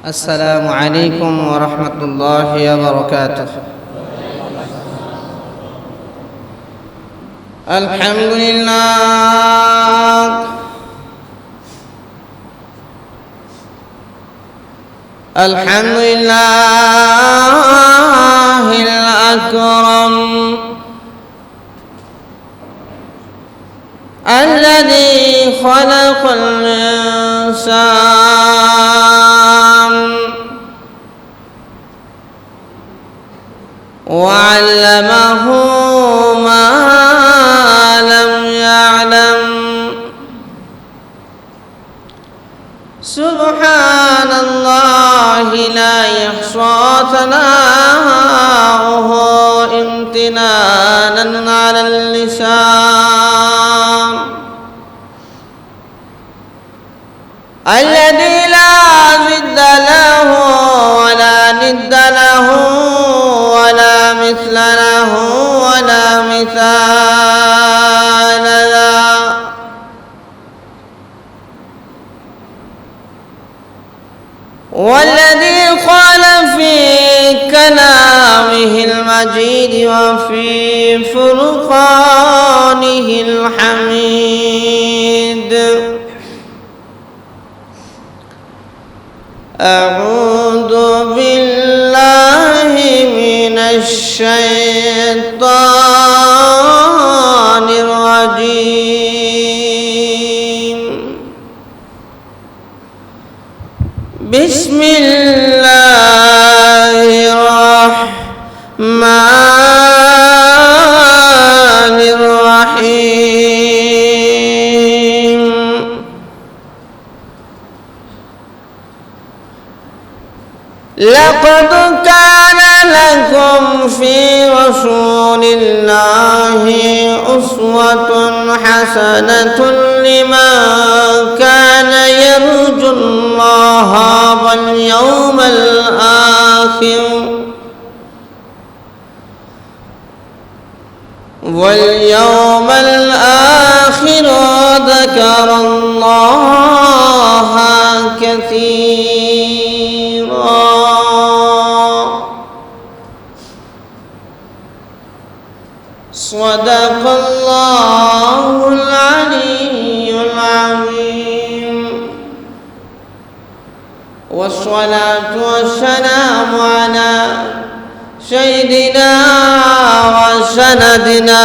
السلام عليكم ورحمة الله وبركاته. الحمد لله الحمد لله الأكرم الذي خلق الإنسان وعلمه ما لم يعلم. سبحان الله لا يحصى ثناؤه امتنانا على اللسان، الذي لا ضد له ولا ند له ولا مثل له ولا مثال له. والذي قال في كلامه المجيد وفي فرقانه الحميد: أعوذ بالله من الشيطان الرجيم. بسم الله الرحمن الرحيم. لقد كان لكم في رسول الله أسوة حسنة لمن كان يرجو الله واليوم الآخر وذكر الله كثيرا. صدق الله العلي العظيم. والصلاة والسلام على سيدنا وسندنا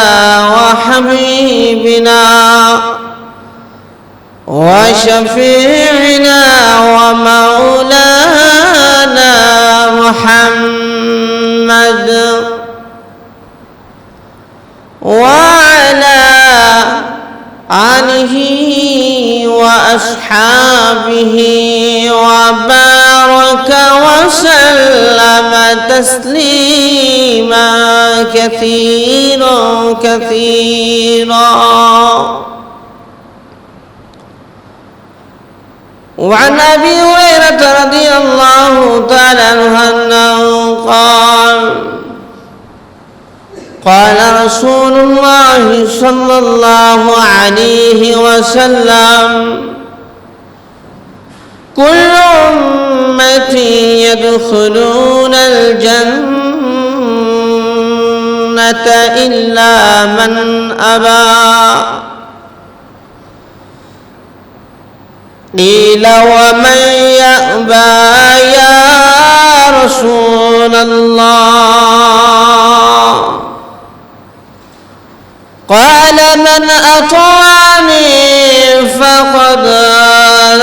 وحبيبنا وشفيعنا ومولانا محمد وعلى آله وأصحابه وبارك وسلم تسليما كثيرا كثيرا. وعن أبي هريرة رضي الله تعالى عنه أنه قال رسول الله صلى الله عليه وسلم: كل أمتي يدخلون الجنة إلا من أبى. قيل ومن يأبى يا رسول الله؟ قال من أطاعني فقد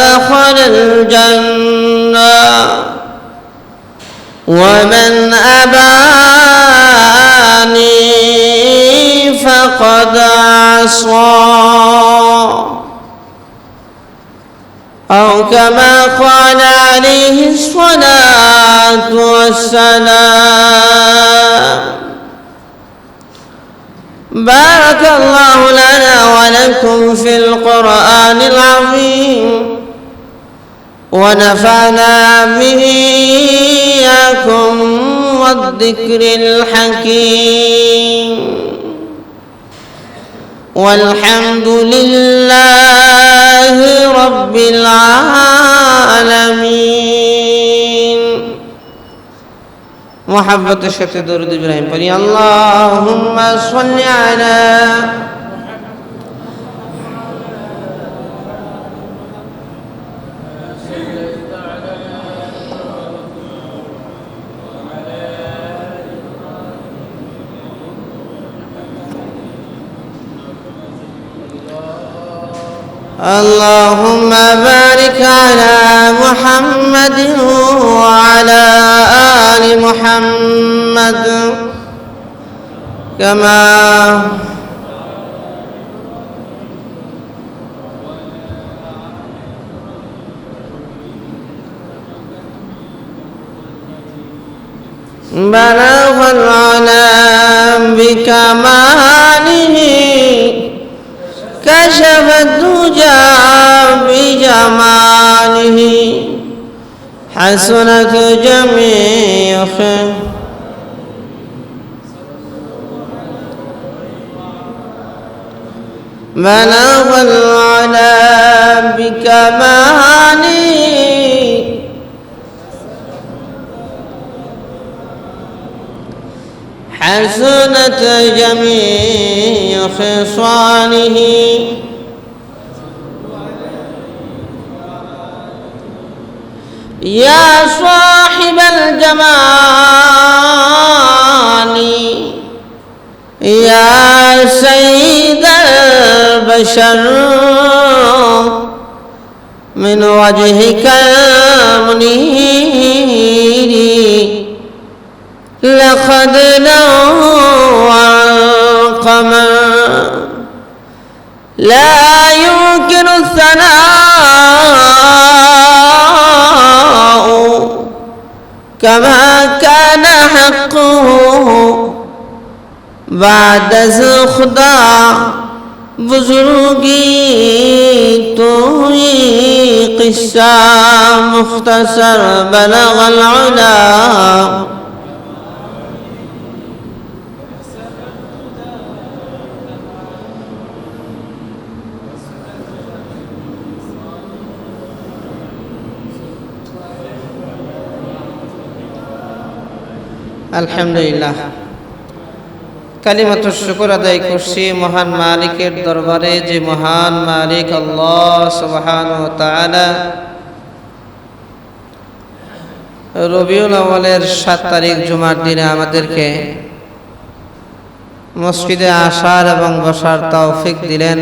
دخل الجنة ومن أباني فقد عصى، أو كما قال عليه الصلاة والسلام. بارك الله لنا ولكم في القرآن العظيم ونفعنا به إياكم والذكر الحكيم. والحمد لله رب العالمين. মোহাব্বতের সাথে দরুদ ইব্রাহিম পড়ি। আল্লাহুম্মা সাল্লি আলা اللهم بارك على محمد وعلى آل محمد كما بلغ العلا بكماله كشف الدجى بجماله حسنت جميع بلغ العلا بكماله حسنت جميع خصاله يا صاحب الجمال يا سيد البشر من وجهك المنير لقد نوى القمر لا يمكن الثناء كما كان حقه بعد خدا بزرگی تو قصہ مختصر بلغ العلا আলহামদুলিল্লাহ কালিমাতুশ শুকর আদায় করছি মহান মালিকের দরবারে, যে মহান মালিক আল্লাহ সুবহানাহু ওয়া তাআলা রবিউল আউয়ালের 7 তারিখ জুমার দিনে আমাদেরকে মসজিদে আসার এবং বসার তৌফিক দিলেন।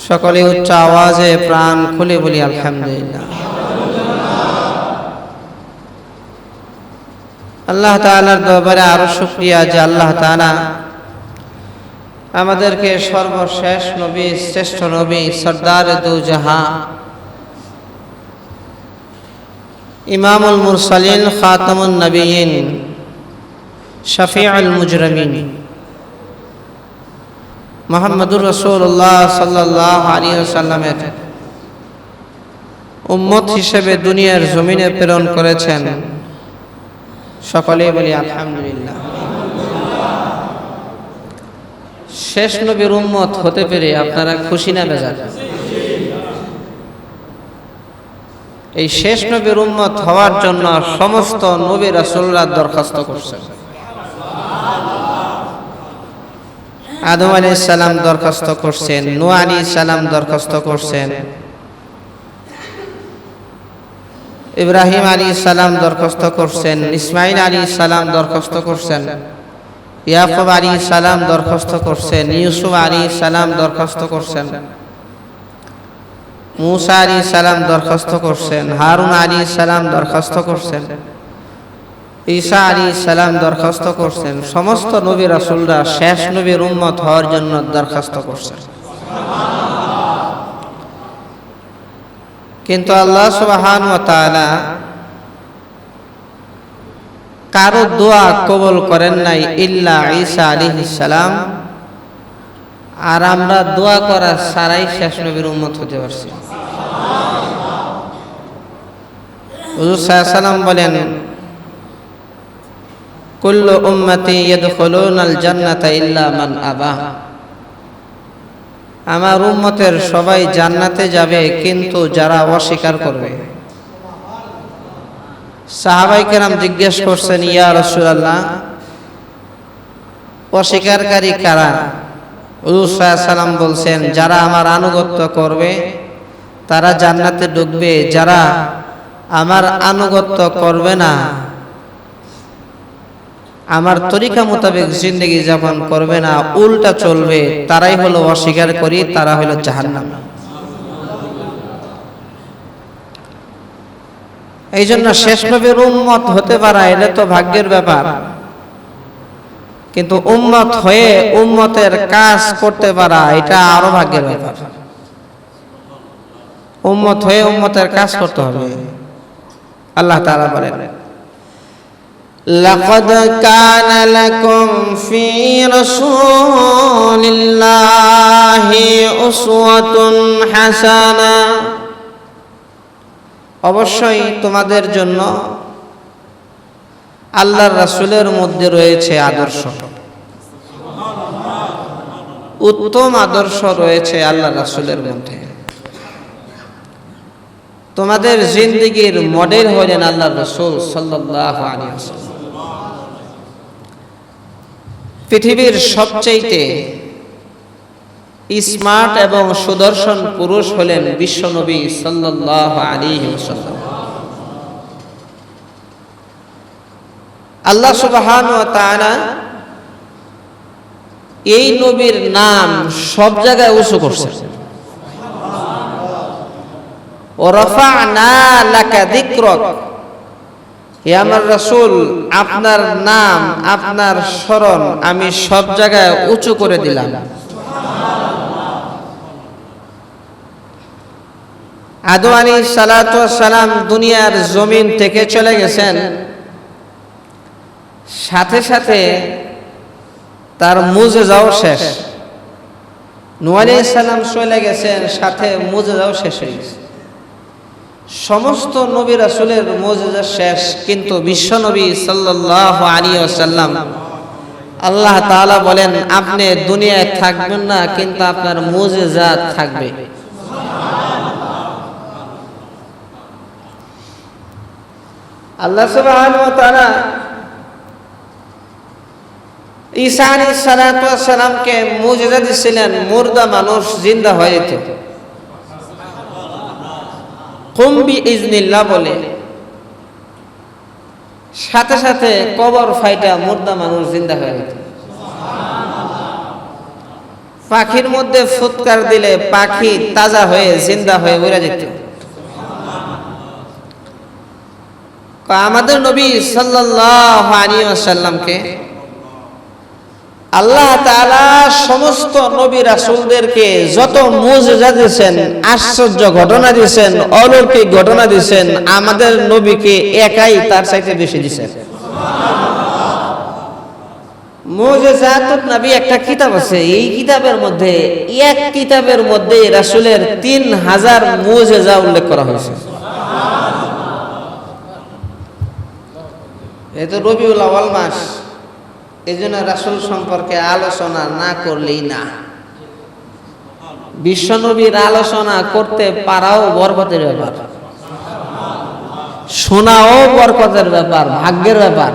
সকলে উচ্চ আওয়াজে প্রাণ খুলে বলি আলহামদুলিল্লাহ। আল্লাহ তাআলার দরবারে আরো শুকরিয়া যে আল্লাহ তাআলা আমাদেরকে সর্বশেষ নবী, শ্রেষ্ঠ নবী, সরদার দু জাহান, ইমামুল মুরসালিন, খাতামুন নবিয়্যিন, শফিউল মুজরিমিন মুহাম্মদুর রাসূলুল্লাহ সাল্লাল্লাহু আলাইহি ওয়াসাল্লামের উম্মত হিসেবে দুনিয়ার জমিনে প্রেরণ করেছেন। সকলেই বলি আলহামদুলিল্লাহ। শেষ নবীর উম্মত হতে পেরে আপনারা খুশি না বেজার? এই শেষ নবীর উম্মত হওয়ার জন্য সমস্ত নবী রাসূলরা দরখাস্ত করছেন। আদম আলাইহিস সালাম দরখাস্ত করছেন, নূহ আলাইহিস সালাম দরখাস্ত করছেন, ইব্রাহিম আলাইহিস সালাম দরখাস্ত করছেন, ইসমাঈল আলাইহিস সালাম দরখাস্ত করছেন, ইয়াকুব আলাইহিস সালাম দরখাস্ত করছেন, ইউসুফ আলাইহিস সালাম দরখাস্ত করছেন, মূসা আলাইহিস সালাম দরখাস্ত করছেন, হারুন আলাইহিস সালাম দরখাস্ত করছেন, ঈসা আলাইহিস সালাম দরখাস্ত করছেন। সমস্ত নবী রাসূলরা শেষ নবীর উম্মত হওয়ার জন্য দরখাস্ত করছেন। কিন্তু আল্লাহ সুবহানাহু ওয়া তাআলা কারো দোয়া কবুল করেন নাই ইল্লা ঈসা আলাইহিস সালাম। আর আমরা দোয়া করা ছাড়াই শেষ নবীর উম্মত হতে পারছি। হুজুর সাল্লাল্লাহু আলাইহি ওয়াসাল্লাম বলেন, কুল্লু উম্মতি ইয়াদখুলুনাল জান্নাতা ইল্লা মান আবা। আমার উম্মতের সবাই জান্নাতে যাবে, কিন্তু যারা অস্বীকার করবে। সাহাবাই কেরাম জিজ্ঞেস করছেন, ইয়া রাসূলুল্লাহ, অস্বীকারী কারা? হুজুর সাল্লাল্লাহু আলাইহি সাল্লাম বলছেন, যারা আমার আনুগত্য করবে তারা জান্নাতে ঢুকবে, যারা আমার আনুগত্য করবে না, আমার তরিকা মোতাবেক জিন্দেগি যাপন করবে না, উল্টা চলবে, তারাই হলো অস্বীকারী, তারা হলো জাহান্নামী। এই জন্য শেষ নবীর উম্মত হতে পারা এটা তো ভাগ্যের ব্যাপার, কিন্তু উম্মত হয়ে উম্মতের কাজ করতে পারা এটা আরো ভাগ্যের ব্যাপার। উম্মত হয়ে উম্মতের কাজ করতে হবে। আল্লাহ তাআলা বলেন, লাকাদ কানা লাকুম ফি রাসূলিল্লাহি উসওয়াতুন হাসানা, অবশ্যই তোমাদের জন্য আল্লাহর রাসূলের মধ্যে রয়েছে আদর্শ, উত্তম আদর্শ রয়েছে আল্লাহর রাসূলের মধ্যে। তোমাদের জিন্দেগীর মডেল হলেন আল্লাহর রাসূল সাল্লাল্লাহু আলাইহি ওয়াসাল্লাম। পৃথিবীর সবচেয়ে স্মার্ট এবং সুদর্শন পুরুষ হলেন বিশ্বনবী সাল্লাল্লাহু আলাইহি ওয়াসাল্লাম। আল্লাহ সুবহানাহু ওয়া তাআলা এই নবীর নাম সব জায়গায় উঁচু করছেন। ও রাফা'না লাকা যিকরাক, হে আমার রাসূল, আপনার নাম, আপনার স্মরণ আমি সব জায়গায় উঁচু করে দিলাম। আদম আলাইহিস সালাতু ওয়াস সালাম দুনিয়ার জমিন থেকে চলে গেছেন, সাথে সাথে তার মুজিজাও শেষ। নূহ আলাইহিস সালাম চলে গেছেন, সাথে মুজিজাও শেষ হয়ে গেছে। সমস্ত নবী রাসূলের মুজিজা শেষ, কিন্তু বিশ্ব নবী সাল্লাল্লাহু আলাইহি ওয়াসাল্লাম আল্লাহ তাআলা বলেন, আপনি দুনিয়ায় থাকবেন না, কিন্তু আপনার মুজিজা থাকবে। আল্লাহ সুবহানাহু ওয়া তাআলা ঈসা আলাইহিস সালাতু ওয়াস সালামকে মুজিজা দিয়েছিলেন, মুর্দা মানুষ জিন্দা হয়ে যেত। কুম বিইজনিল্লাহ বলে সাথে সাথে কবর ফাইটা মুর্দা মানুষ জিন্দা হয়ে যেত। পাখির মধ্যে ফুৎকার দিলে পাখি তাজা হয়ে জিন্দা হয়ে উড়ে যেত। আমাদের নবী সাল্লাল্লাহু আলাইহি ওয়াসাল্লামকে আল্লাহ তাআলা সমস্ত নবী রাসূলদেরকে যত মুজিজা দিয়েছেন, আশ্চর্য ঘটনা দিয়েছেন, অলৌকিক ঘটনা দিয়েছেন, আমাদের নবীকে একাই তার চাইতে বেশি দিয়েছেন। মুজিজাতুন নবী একটা কিতাব আছে, এই কিতাবের মধ্যে, এক কিতাবের মধ্যে রাসূলের 3000 মুজিজা উল্লেখ করা হয়েছে। এই তো রবিউল আউয়াল মাস, এই জন্য রাসূল সম্পর্কে আলোচনা না করলেই না। বিশ্বনবীর আলোচনা করতে পারাও বরকতের ব্যাপার, শোনাও বরকতের ব্যাপার, ভাগ্যের ব্যাপার।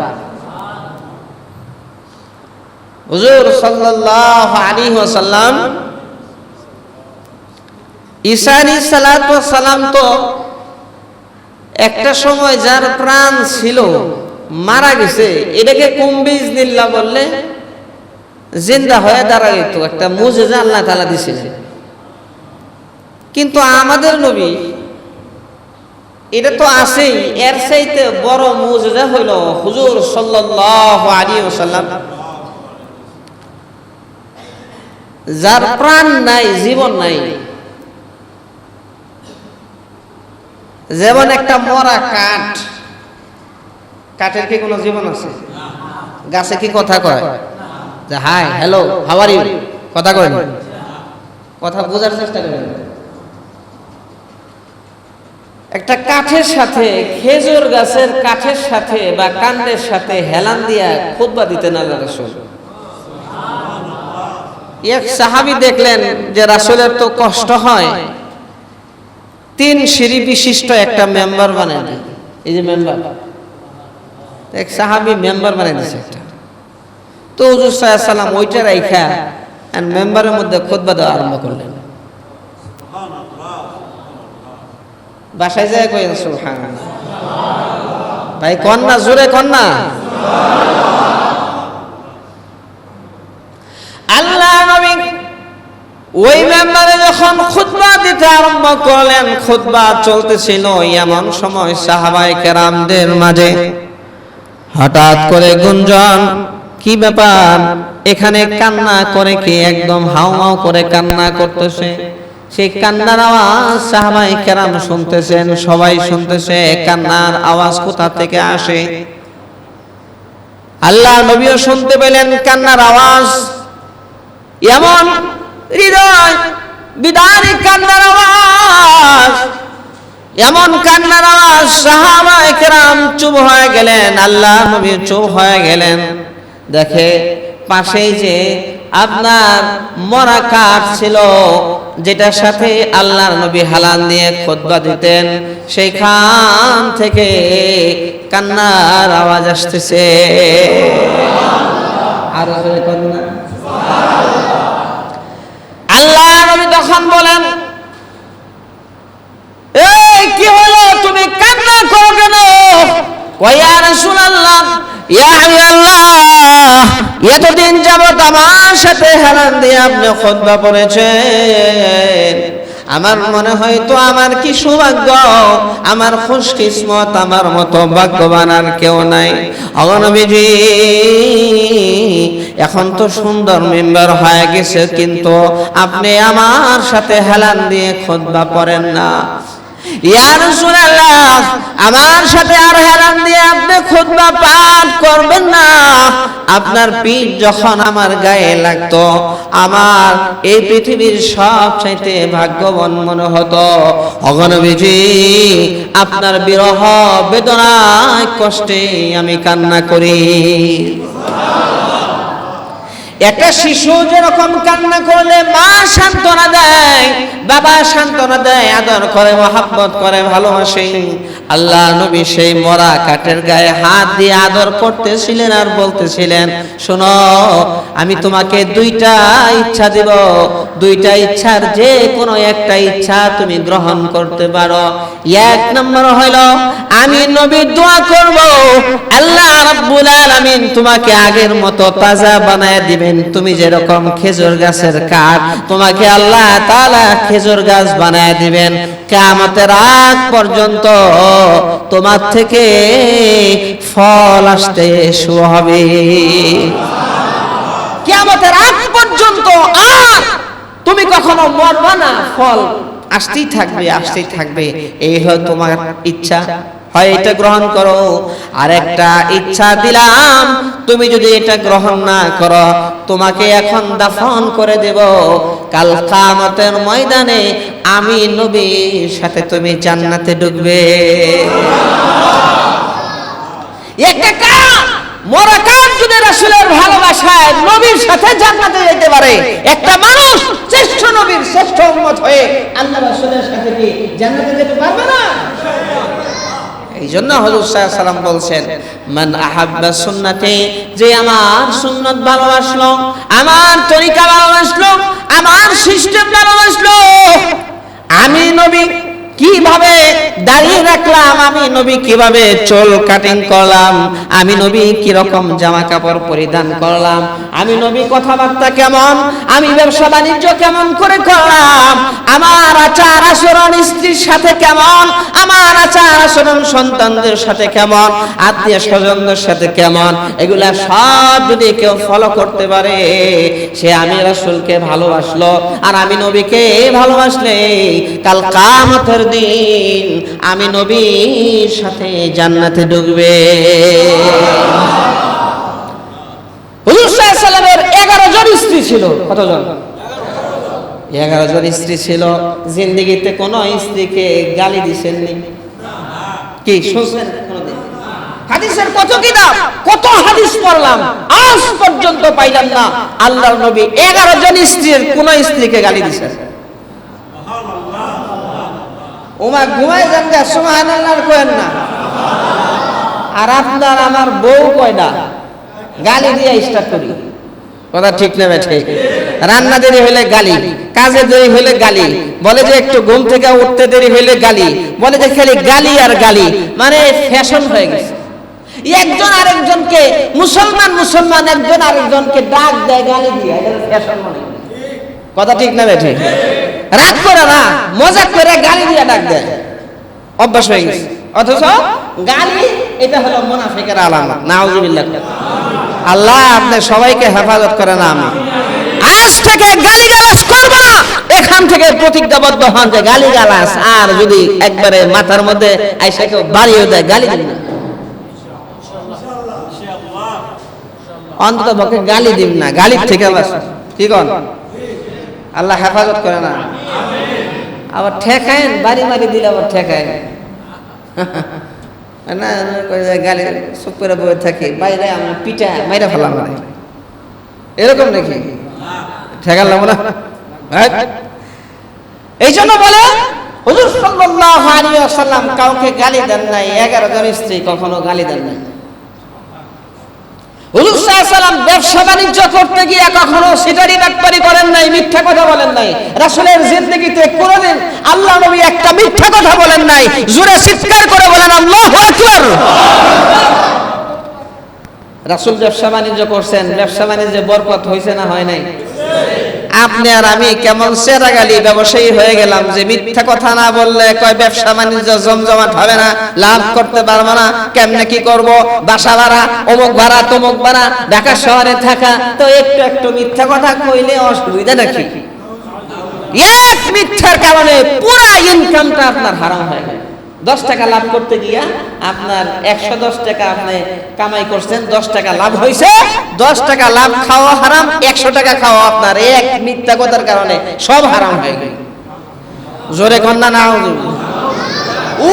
হুজুর সাল্লাল্লাহু আলাইহি ওয়াসাল্লাম ঈসা আলাইহিস সালাতু ওয়াস সালাম তো একটা সময় যার প্রাণ ছিল মারা গেছে, এটাকে কুম বিইজনিল্লাহ বললে জিন্দা হয়ে দাঁড়ায়, তো একটা মুজিজা আল্লাহ তাআলা দিয়েছিলেন। কিন্তু আমাদের নবী এটা তো আছেই, এর চাইতে বড় মুজিজা হইল হুজুর সাল্লাল্লাহু আলাইহি ওয়াসাল্লাম, যার প্রাণ নাই, জীবন নাই। যেমন একটা মরা কাঠ, কাঠের কি কোনো জীবন আছে? গাছে কি কথা কয় যে hi, hello, how are you? কথা কয় না। কথা বোঝার চেষ্টা করেন। একটা কাঠের সাথে, খেজুর গাছের কাঠের সাথে বা কাণ্ডের সাথে হেলান দিয়া খুতবা দিতেন আল্লাহ রাসূল। এক সাহাবী দেখলেন যে রাসূলের তো কষ্ট হয়, 3 সিঁড়ি বিশিষ্ট একটা মেম্বার বানায় দেন। এই যে মেম্বার, এক সাহাবী মেম্বার বানাই দিয়েছে একটা। তো হুজুর সাল্লাল্লাহু আলাইহি ওয়াসাল্লাম ওইটা রাইখা আর মেম্বারের মধ্যে খুতবা দেওয়া আরম্ভ করলেন। বাসায় যায় কইন সুবহানাল্লাহ। ভাই কন্যা জোরে কন্যা। আল্লাহ নবী ওই মেম্বারে যখন খুতবা দিতে আরম্ভ করলেন, খুতবা চলতেছিল, এমন সময় সাহাবায়ে কেরামদের মাঝে হঠাৎ করে গুঞ্জন, কি ব্যাপার এখানে কান্না করে কি একদম হাউমাউ করে কান্না করতেছে। সেই কান্নার আওয়াজ সাহাবায়ে কেরাম শুনতেছেন, সবাই শুনতেছে। কান্নার আওয়াজ কোথা থেকে আসে? আল্লাহ নবীও শুনতে পেলেন কান্নার আওয়াজ। এমন হৃদয় বিদারী কান্নার আওয়াজ, এমন কান্নার আওয়াজ, সাহাবায়ে কেরাম চুপ হয়ে গেলেন। আল্লাহ নবী চুপ হয়ে গেলেন। দেখে পাশেই যে আপনার মরা কাঠ ছিল, যেটার সাথে আল্লাহর নবী হালাল দিয়ে খুতবা দিতেন, সেইখান থেকে কান্নার আওয়াজ আসতেছে। আর কন্যা আল্লাহ নবী তখন বলেন, এই কি হলো, তুমি কান্না করো কেন? ইয়া রাসূলুল্লাহ, ইয়া আল্লাহ, এতদিন যাবত আমার সাথে হারান দিয়ে আপনি খুতবা পড়েছেন, আমার মনে হয় তো আমার কি সৌভাগ্য, আমার খুশকিসমত, আমার মতো ভাগ্যবান আর কেউ নাই। ওগো নবীজি, এখন তো সুন্দর মেম্বার হয়ে গেছে, কিন্তু আপনি আমার সাথে হেলান দিয়ে খুতবা পড়েন না। ইয়া রাসূলুল্লাহ, আমার সাথে আর হেলান দিয়ে আপনি খুতবা পাঠ করবেন না। আপনার পিঠ যখন আমার গায়ে লাগতো, আমার এই পৃথিবীর সবচাইতে ভাগ্যবান মনে হতো। ওগো নবীজি, আপনার বিরহ বেদনায় কষ্টে আমি কান্না করি। একটা শিশু যেরকম কান্না করলে মা সান্ত্বনা দেয়, বাবা সান্ত্বনা দেয়, আদর করে, মহব্বত করে, ভালোবাসে, আল্লাহ নবী সেই মরা কাঠের গায়ে হাত দিয়ে আদর করতেছিলেন আর বলতেছিলেন, শোনো, আমি তোমাকে দুইটা ইচ্ছা দিব, দুইটা ইচ্ছার যে কোনো একটা ইচ্ছা তুমি গ্রহণ করতে পারো। এক নম্বর হলো, আমি নবী দোয়া করব, আল্লাহ রাব্বুল আলামিন তোমাকে আগের মতো তাজা বানায় দিবেন। তুমি যেরকম খেজুর গাছের কাঠ, তোমাকে আল্লাহ তাআলা খেজুর গাছ বানায় দিবেন। কিয়ামতের আগ পর্যন্ত তোমার থেকে ফল আসতে শুরু হবে। কিয়ামতের আগ পর্যন্ত আর তুমি কখনো মরবা না, ফল আসতেই থাকবে, আসতেই থাকবে। এই হয় তোমার ইচ্ছা, হয় এটা গ্রহণ করো। আর একটা ইচ্ছা দিলাম, তুমি যদি এটা গ্রহণ না করো, তোমাকে এখন দাফন করে দেব। কাল কিয়ামতের ময়দানে আমি নবীর সাথে তুমি জান্নাতে ঢুকবে। একটা কাঠ, মরা কাঠ যদি রাসূলের ভালোবাসায় নবীর সাথে জান্নাতে যেতে পারে, একটা মানুষ শ্রেষ্ঠ নবীর শ্রেষ্ঠ উম্মত হয়ে আল্লাহ রাসূলের সাথে কি জান্নাতে যেতে পারবে না? এই জন্য হুজুর সাল্লাল্লাহু আলাইহি ওয়াসাল্লাম বলছেন, মান আহাব্বা সুন্নতি, যে আমার সুন্নাত ভালোবাসলো, আমার তরিকা ভালোবাসলো, আমার সিস্টেম ভালোবাসলো, আমি নবী কিভাবে দাঁড়িয়ে রাখলাম, আমি নবী কিভাবে চুল কাটিং করলাম, আমি নবী কি রকম জামা কাপড় পরিধান করলাম, আমি নবী কথাবার্তা কেমন, আমি ব্যবসা বাণিজ্য কেমন করে করলাম, আমার আচার আচরণ স্ত্রীর সাথে কেমন, আমার আচার আচরণ সন্তানদের সাথে কেমন, আত্মীয় স্বজনদের সাথে কেমন, এগুলা সব যদি কেউ ফলো করতে পারে, সে আমি রাসূলকে ভালোবাসলো। আর আমি নবীকে ভালোবাসলে কাল কিয়ামতের দিন আমি নবীর সাথে জান্নাতে ঢুকবে। হুজুর সাল্লাল্লাহু আলাইহি ওয়াসাল্লামের 11 জন স্ত্রী ছিল। কতজন? 11 জন স্ত্রী ছিল। জিন্দেগিতে কোন স্ত্রীকে গালি দিবেননি? কি শুনছেন কোনদিন? হাদিসের কত কিতাব, কত হাদিস পড়লাম, আজ পর্যন্ত পাইলাম না আল্লাহর নবী 11 জন স্ত্রীর কোন স্ত্রীকে গালি দিয়েছেন। ওমা ঘুমায় যান, সুবহানাল্লাহ করেন না। আর আপনার আমার বউ কয়টা, গালি দিয়ে স্টার্ট করি। কথা ঠিক না ঠিক? রান্না দেরি হলে গালি, কাজে দেরি হলে গালি, বলে যে একটু ঘুম থেকে উঠতে দেরি হলে গালি, বলে যে খালি গালি আর গালি, মানে ফ্যাশন হয়ে গেছে। একজন আরেকজনকে মুসলমান একজন আরেকজনকে ডাক দেয় গালি দিয়ে, এটা ফ্যাশন মনে করে। কথা ঠিক না ঠিক? রাগ করে না, মজাক করে গালি দিয়ে ডাক দেয়, অভ্যাস হয়ে গেছে। অথচ গালি এটা হলো মুনাফিকের আলামত। নাউজুবিল্লাহ। আল্লাহ আপনি সবাইকে হেফাজত করে না। আমি আজ থেকে গালিগালাজ করব না, এখান থেকে প্রতিজ্ঞাবদ্ধ হন যে গালিগালাজ আর যদি একবারে মাথার মধ্যে আইসা কেউ বাড়িয়ে দেয়, গালি দিন না, অন্তত পক্ষে গালি দিন না, গালির থেকে বাঁচুন। কি কন? আল্লাহ হেফাজত করে না। আবার ঠেকায়েন, বাড়ি মারি দিলে আবার ঠেকায় না, গালি চুপ করে বসে থাকি, বাইরে আমি পিঠা মাইরা ফেলাম, এরকম নাকি? ঠেকালাম না। এই জন্য বলে হুজুর সাল্লাল্লাহু আলাইহি ওয়াসাল্লাম কাউকে গালি দেন নাই, 11 জন স্ত্রী কখনো গালি দেন নাই। হুজুর সাল্লাল্লাহু আলাইহি ওয়াসাল্লাম ব্যবসা বাণিজ্য করতে গিয়ে কখনো সিটারি বাটপারি করেন নাই, মিথ্যা কথা বলেন নাই। রাসূলের জিন্দেগিতে কোনোদিন আল্লাহ নবী একটা মিথ্যা কথা বলেন নাই। জোরে চিৎকার করে বলেন আল্লাহু আকবার। রাসূল ব্যবসা বাণিজ্য করছেন, ব্যবসা বাণিজ্যে বরকত হয়েছে না হয় নাই? আপনি আর আমি কেমন সেরাগালি ব্যবসায়ী হয়ে গেলাম যে মিথ্যা কথা না বললে কয় ব্যবসা বাণিজ্য জমজমাট হবে না, লাভ করতে পারবো না, কেমনে কি করব, বাসা ভাড়া, অমুক ভাড়া, তমুক ভাড়া, ঢাকা শহরে থাকা, তো একটু মিথ্যা কথা কইলে অসুবিধা নাকি? এক মিথ্যার কারণে পুরো ইনকামটা আপনার হারাম হয়ে গেল। 10 টাকা লাভ করতে গিয়া আপনার 110 টাকা আপনি কামাই করছেন, 10 টাকা লাভ হয়েছে, 10 টাকা লাভ খাওয়া হারাম, 100 টাকা খাওয়া আপনার এক মিথ্যা কথার কারণে সব হারাম হয়ে গেল। জোরে কন্যা না,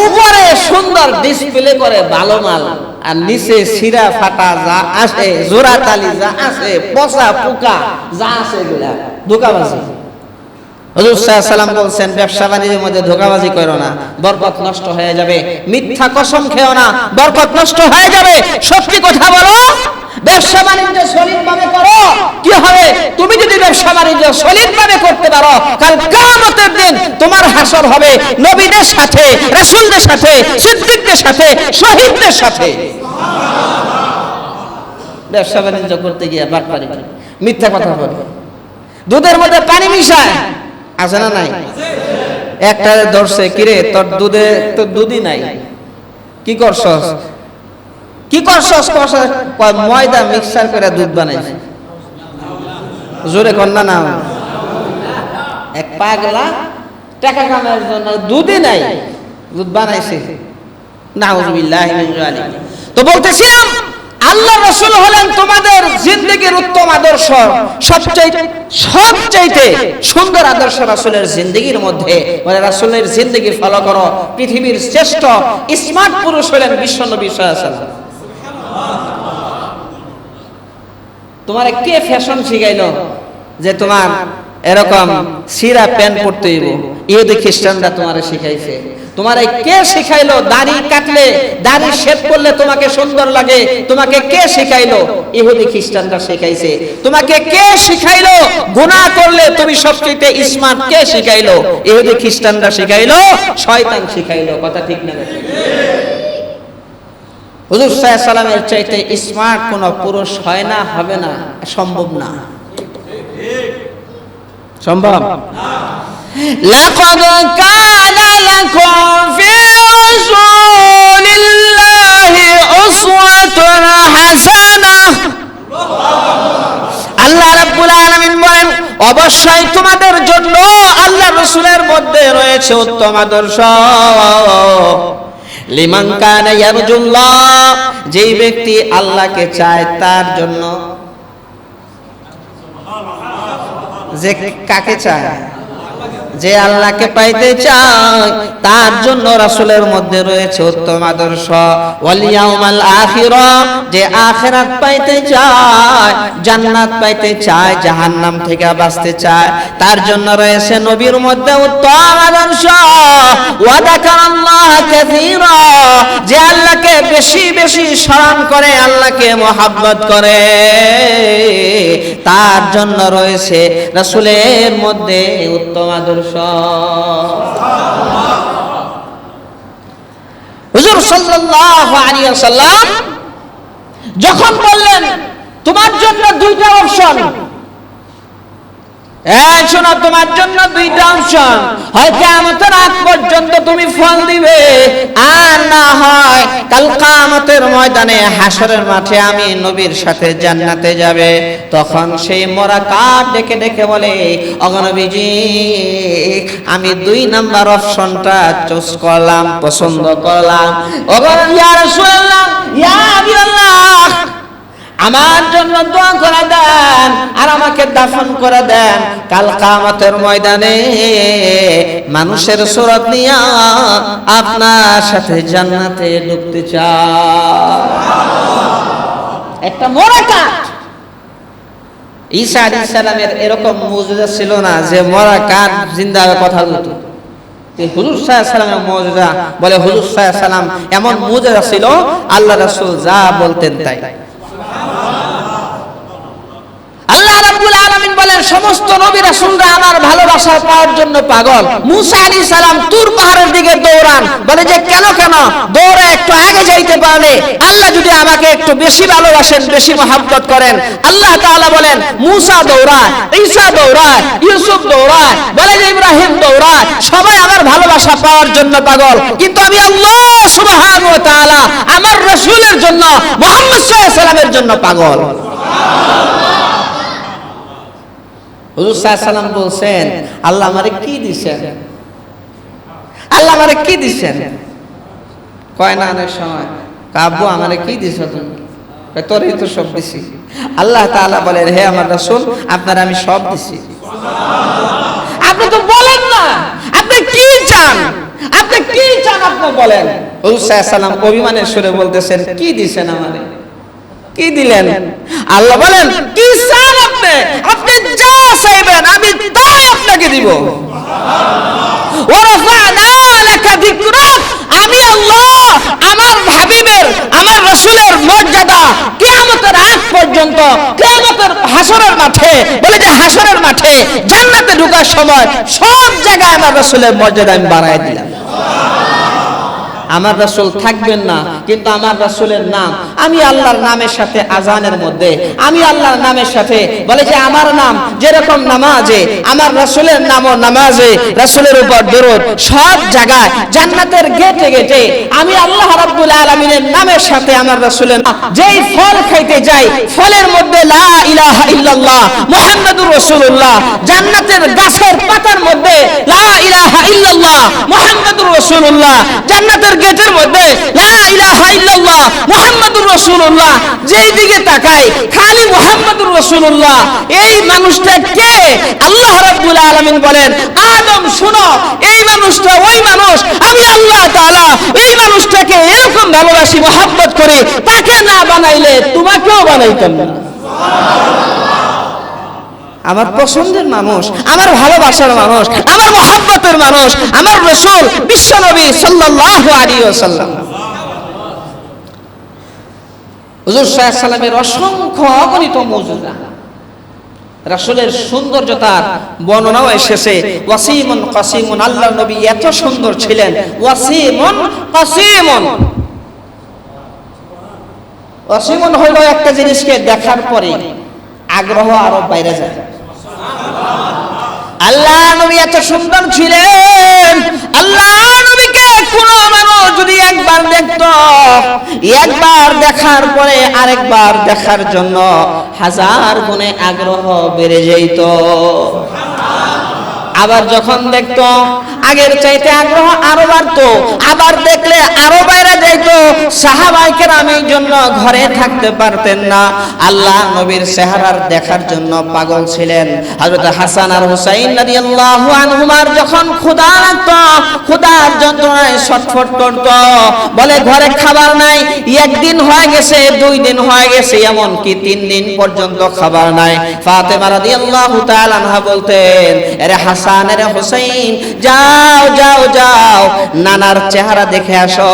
উপরে সুন্দর ডিসপ্লে করে ভালো মাল, আর নিচে সিরা ফাটা যা আসে, জোড়া তালি যা আসে, পচা পোকা যা আসে, এগুলা ধোঁকাবাজি। হুজুর সাল্লাল্লাহু আলাইহি ওয়াসাল্লাম বলছেন ব্যবসা বাণিজ্যের মধ্যে ধোঁকাবাজি করো না, বরকত নষ্ট হয়ে যাবে। মিথ্যা কসম খেও না, বরকত নষ্ট হয়ে যাবে। সত্যি কথা বলো, ব্যবসা বাণিজ্য সলিডভাবে করো। কি হবে? তুমি যদি ব্যবসা বাণিজ্য সলিডভাবে করতে পারো, কাল কিয়ামতের দিন তোমার হাসর হবে নবীদের সাথে, রাসূলদের সাথে, সিদ্দিকদের সাথে, শহীদদের সাথে। ব্যবসা বাণিজ্য করতে গিয়ে বাটপারি করে, মিথ্যা কথা বলে, দুধের মধ্যে পানি মিশায়, আছে না নাই? একটা ধরছে, কিরে তোর দুধে তো দুধই নাই, কি করছস? কি করছস? ময়দা মিক্সার করে দুধ বানাইছে। জোরে কন্যা না, এক পাগলা টাকা কামানোর জন্য দুধই নাই, দুধ বানাইছে। নাউযুবিল্লাহি মিন যালিক। তো বলতেছিলাম আল্লাহ রাসূল হলেন তোমাদের জিন্দেগির উত্তম আদর্শ, সবচাইতে সুন্দর আদর্শ রাসূলের জিন্দেগির মধ্যে। মানে রাসূলের জিন্দেগি ফলো করো। পৃথিবীর শ্রেষ্ঠ স্মার্ট পুরুষ হলেন বিশ্বনবী সাল্লাল্লাহু আলাইহি ওয়াসাল্লাম। তোমার কে ফ্যাশন শিখাইলো যে তোমার এরকম সিরা প্যান্ট পরতে হইব? ইহুদি খ্রিস্টানরা তোমারে শিখাইছে। তোমার কে শিখাইলো দাড়ি কাটলে, দাড়ি শেভ করলে তোমাকে সুন্দর লাগে? তোমাকে কে শিখাইলো? ইহুদি খ্রিস্টানরা শিখাইছে। তোমাকে কে শিখাইলো গুনাহ করলে তুমি সবচেয়ে স্মার্ট? কে শিখাইলো? ইহুদি খ্রিস্টানরা শিখাইলো, শয়তান শিখাইলো। কথা ঠিক না? হুজুর সাল্লাল্লাহু আলাইহি ওয়াসাল্লামের চাইতে স্মার্ট কোন পুরুষ হয় না, হবে না, সম্ভব না। সম্ভব না। লাকাদ কানা লাকুম ফি রাসূলিল্লাহি উসওয়াতুন হাসানাহ। আল্লাহ রাব্বুল আলামিন বলেন, অবশ্যই তোমাদের জন্য আল্লাহ রাসূলের মধ্যে রয়েছে উত্তম আদর্শ। লিমান কানা ইয়ারজুল্লাহ, যেই ব্যক্তি আল্লাহকে চায় তার জন্য। যে কাকে চায়? যে আল্লাহকে পাইতে চায় তার জন্য রাসূলের মধ্যে রয়েছে উত্তম আদর্শ। ওয়াল ইয়াউমাল আখিরা, যে আখিরাত পাইতে চায়, জান্নাত পাইতে চায়, জাহান্নাম থেকে বাঁচতে চায়, তার জন্য রয়েছে নবীর মধ্যে উত্তম আদর্শ। ওয়া যাকারাল্লাহ কাসীরা, যে আল্লাহকে বেশি বেশি স্মরণ করে, আল্লাহকে মহব্বত করে, তার জন্য রয়েছে রাসূলের মধ্যে উত্তম আদর্শ। হুজুর সাল্লাল্লাহু আলাইহি ওয়াসাল্লাম যখন বললেন তোমার জন্য দুইটা অপশন, শোনো, তোমার জন্য দুইটা অপশন, হয় কিয়ামতের আগ পর্যন্ত তুমি ফল দিবে, আর না হয় কাল কিয়ামতের ময়দানে হাসরের মাঠে আমি নবীর সাথে জান্নাতে যাবে। তখন সেই মরা কাঠ ডেকে ডেকে বলে, ওগো নবীজি, আমি 2 নাম্বার অপশনটা চুজ করলাম, পছন্দ করলাম। ওগো ইয়া রাসূলুল্লাহ, ইয়া হাবিবাল্লাহ, আমার জন্য দোয়া করে দেন আর আমাকে দাফন করে দেন, কাল কিয়ামতের ময়দানে মানুষের সুরত নিয়ে আপনার সাথে জান্নাতে ঢুকতে চাই। একটা মরা কাঠ। ঈসা আলাইহিস সালামের এরকম মুজিজা ছিল না যে মরা কাঠ জিন্দা হয়ে কথা বলতো। হুজুর সাল্লাল্লাহু আলাইহি ওয়াসাল্লামের মুজিজা বলে, হুজুর সাল্লাল্লাহু আলাইহি ওয়াসাল্লাম এমন মুজিজা ছিল, আল্লাহ রাসূল যা বলতেন তাই। আল্লাহ রাব্বুল আলামিন বলেন, সমস্ত নবী রাসূলরা আমার ভালোবাসা পাওয়ার জন্য পাগল। মুসা আলাইহিস সালাম তুর পাহাড়ের দিকে দৌড়ান, বলে যে কেন দৌড়ে একটু আগে যাইতে পারলে আল্লাহ যদি আমাকে একটু বেশি ভালোবাসেন, বেশি মহব্বত করেন। আল্লাহ তাআলা বলেন, মুসা দৌড়ায়, ঈসা দৌড়ায়, ইউসুফ দৌড়ায়, বলে যে ইব্রাহিম দৌড়ায়, সবাই আমার ভালোবাসা পাওয়ার জন্য পাগল, কিন্তু আমি আল্লাহ সুবহানাহু ওয়া তাআলা আমার রাসূলের জন্য, মুহাম্মদ সাল্লাল্লাহু আলাইহি ওয়াসাল্লামের জন্য পাগল। হুজুর সাল্লাল্লাহু আলাইহি ওয়াসাল্লাম বলছেন, আল্লাহ আমারে কি দিবেন, আল্লাহ আমারে কি দিবেন? কয় না অনেক সময়, আব্বু আমারে কি দিছ তুমি? তোরই তো সব দিছি। আল্লাহ তাআলা বলেন, হে আমার রাসূল, আপনার আমি সব দিছি। আপনি তো বলেন না আপনি কি চান, আপনি কি চান আপনি বলেন। হুজুর সাল্লাল্লাহু আলাইহি ওয়াসাল্লাম অভিমানের সুরে বলতেছেন, কি দিবেন আমারে, কি দিলেন? আল্লাহ বলেন, কি চান আপনি? আপনি যা চাইবেন আমি তাই আপনাকে দিব। ওয়ারাফা'না লাকা যিকরাক, আমি আল্লাহ আমার হাবিবের, আমার রাসূলের মর্যাদা কিয়ামতের আগ পর্যন্ত, কিয়ামতের হাসরের মাঠে, বলে যে হাসরের মাঠে জান্নাতে ঢোকার সময় সব জায়গায় আমার রাসূলের মর্যাদা আমি বাড়ায় দিলাম। আমার রাসূল থাকবেন না, কিন্তু আমার রাসূলের নাম, আমি আল্লাহর নামের সাথে আজানের মধ্যে, আমি আল্লাহর নামের সাথে, বলে যে আমার নাম যেরকম নামাজে, আমার রাসূলের নামও নামাজে, রাসূলের উপর দরুদ, সব জায়গায় জান্নাতের গেটে গেটে আমি আল্লাহ রাব্বুল আলামিনের নামের সাথে আমার রাসূলের, যেই ফল খাইতে যাই ফলের মধ্যে লা ইলাহা ইল্লাল্লাহ মুহাম্মাদুর রাসূলুল্লাহ, জান্নাতের গাছের পাতার মধ্যে লা ইলাহা ইল্লাল্লাহ মুহাম্মাদুর রাসূলুল্লাহ, জান্নাতের গেটের মধ্যে লা ইলাহা ইল্লাল্লাহ মুহাম্মাদুর রাসূলুল্লাহ, যেই দিকে তাকাই খালি মুহাম্মাদুর রাসূলুল্লাহ। এই মানুষটা কে? আল্লাহ রাব্বুল আলামিন বলেন, আদম শুনো, এই মানুষটা ওই মানুষ, আমি আল্লাহ তাআলা এই মানুষটাকে এরকম ভালোবাসি, মহব্বত করি, তাকে না বানাইলে তোমাকেও বানাইতাম না। আমার পছন্দের মানুষ, আমার ভালোবাসার মানুষ, আমার মহব্বতের মানুষ, আমার রাসূল বিশ্বনবী সাল্লাল্লাহু আলাইহি ওয়াসাল্লাম। হুজুর সাল্লাল্লাহু আলাইহি ওয়াসাল্লামের অসংখ্য অগণিত মুজিজা, রাসূলের সৌন্দর্যতার বর্ণনাও এসেছে। ওয়াসিমুন কাসিমুন, আল্লাহর নবী এত সুন্দর ছিলেন, ওয়াসিমুন কাসিমুন। ওয়াসিমুন হলো একটা জিনিসকে দেখার পরে আগ্রহ আরো বাইরে যায়। আল্লাহ নবী এত সুন্দর ছিলেন, আল্লাহ নবীকে কোন মানুষ যদি একবার দেখতো, একবার দেখার পরে আরেকবার দেখার জন্য হাজার গুণে আগ্রহ বেড়ে যেত। আবার যখন দেখতো আগের চাইতে আগ্রহ আরো বাড়তো, আবার দেখলে আরো বাইরে যাইতো। সাহাবায়ে কেরামের জন্য ঘরে থাকতে পারতেন না, আল্লাহ নবীর চেহারার দেখার জন্য পাগল ছিলেন। হযরত হাসান আর হুসাইন রাদিয়াল্লাহু আনহুমার যখন ক্ষুধা লাগতো, ক্ষুধার যন্ত্রণায় ছটফট করত, বলে ঘরে খাবার নাই, একদিন হয়ে গেছে, 2 দিন হয়ে গেছে, এমন কি 3 দিন পর্যন্ত খাবার নাই। ফাতেমা রাদিয়াল্লাহু তাআলা আনহা বলতেন, আরে হাসান আরে হুসাইন, যাও যাও যাও নানার চেহারা দেখে আসো।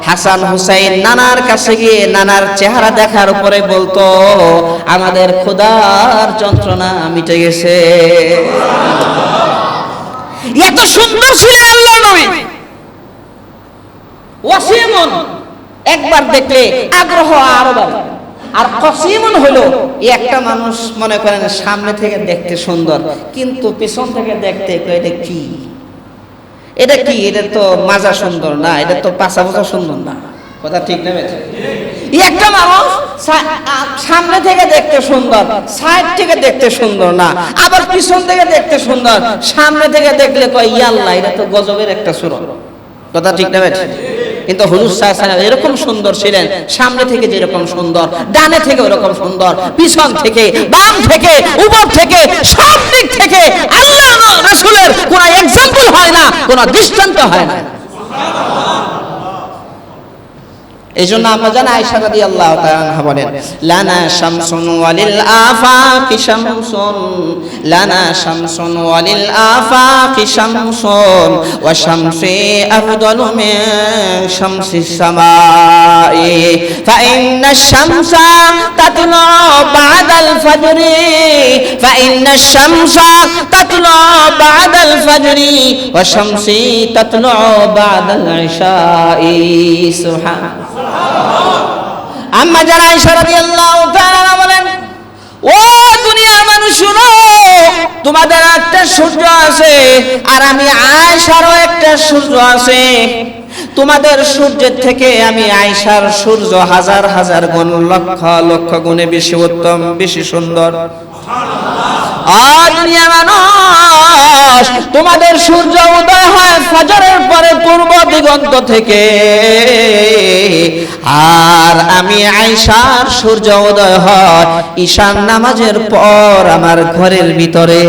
হাসান হুসাইন নানার কাছে গিয়ে নানার চেহারা দেখার পরে বলতো, আমাদের ক্ষুধার যন্ত্রণা মিটে গেছে। এত সুন্দর ছিলেন আল্লাহর নবী। ওয়াসিমুন, একবার দেখলে আগ্রহ আরো বাড়ে। আর কসিমুন হলো একটা মানুষ মনে করেন সামনে থেকে দেখতে সুন্দর, কিন্তু পিছন থেকে দেখতে এটা কি, এটা কি, এটা তো মাজা সুন্দর না, এটা তো পাছা পাছা সুন্দর না। কথা ঠিক না? একটা মানুষ সামনে থেকে দেখতে সুন্দর, সাইড থেকে দেখতে সুন্দর না, আবার পিছন থেকে দেখতে সুন্দর। সামনে থেকে দেখলে কয় ইয়াল্লাহ, এটা তো গজবের একটা সূরা। কথা ঠিক না? কিন্তু হুজুর সাল্লাল্লাহু আলাইহি ওয়াসাল্লাম এরকম সুন্দর ছিলেন, সামনে থেকে যেরকম সুন্দর, ডানে থেকে ওরকম সুন্দর, পিছন থেকে, বাম থেকে, উপর থেকে, সব দিক থেকে আল্লাহর রাসূলের কোনো এক্সাম্পল হয় না, কোনো দৃষ্টান্ত হয় না। এইজন্য আমরা জানি আয়েশা রাদিয়াল্লাহু তাআলা আনহা বলেন, লানা শামসুন ওয়ালিল আফাকি শামসুন, লানা শামসুন ওয়ালিল আফাকি শামসুন, ওয়া শামসি আফদালু মিন শামসিস সামাই, ফা ইন্নাশ শামসা তাতলু বা'দাল ফাজরি, ফা ইন্নাশ শামসা তাতলু বা'দাল ফাজরি, ওয়া শামসি তাতলু বা'দাল ইশাই। সুবহানাল্লাহ। আম্মা যারা আয়েশা রাদিয়াল্লাহু তাআলা বলেন, ও দুনিয়ার মানুষ শুনো, তোমাদের একটা সূর্য আছে আর আমি আয়েশারও একটা সূর্য আছে। তোমাদের সূর্যের থেকে আমি আয়েশার সূর্য হাজার হাজার গুণ, লক্ষ লক্ষ গুণে বেশি উত্তম, বেশি সুন্দর। দুনিয়া মানুষ, তোমাদের সূর্য উদয় হয় ফজরের পরে পূর্ব দিগন্ত থেকে, আর আমি আয়েশার সূর্য উদয় হয় ঈশান নামাজের পর আমার ঘরের ভিতরে।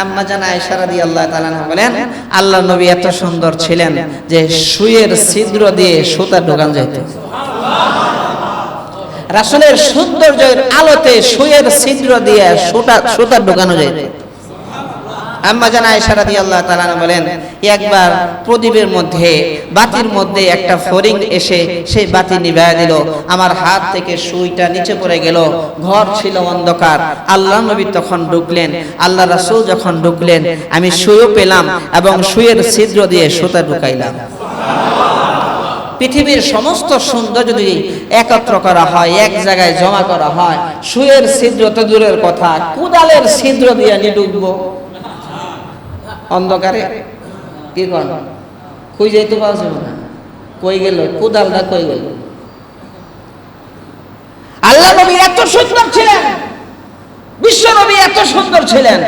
আম্মা জান আয়েশা রাদিয়াল্লাহু তাআলা আনহা বলেন, আল্লাহর নবী এত সুন্দর ছিলেন যে সুইয়ের ছিদ্র দিয়ে সুতা ঢোকানো যেত। রাসূলের সৌন্দর্যের আলোতে সুইয়ের ছিদ্র দিয়ে সুতা ঢোকানো যেত। আম্মা জান আয়েশা রাদিয়াল্লাহু তাআলা আনহা বলেন, একবার প্রদীপের মধ্যে, বাতির মধ্যে একটা ফড়িং এসে সেই বাতি নিভায়া দিল, আমার হাত থেকে সুইটা নিচে পড়ে গেল, ঘর ছিল অন্ধকার। আল্লাহ নবী তখন ঢুকলেন, আল্লাহ রাসূল যখন ঢুকলেন, আমি সুইও পেলাম এবং সুইয়ের ছিদ্র দিয়ে সুতা ঢুকাইলাম। পৃথিবীর সমস্ত সৌন্দর্য যদি একত্র করা হয়, এক জায়গায় জমা করা হয়, সুইয়ের ছিদ্র তো দূরের কথা, কুদালের ছিদ্র দিয়ে নিয়ে ঢুকবো অন্ধকারে, কি কর কই যাইতে পাওয়া যাবে না, কই গেল কুদালটা, কই গেল। আল্লাহ নবী এত সুন্দর ছিলেন, বিশ্ব নবী এত সুন্দর ছিলেন।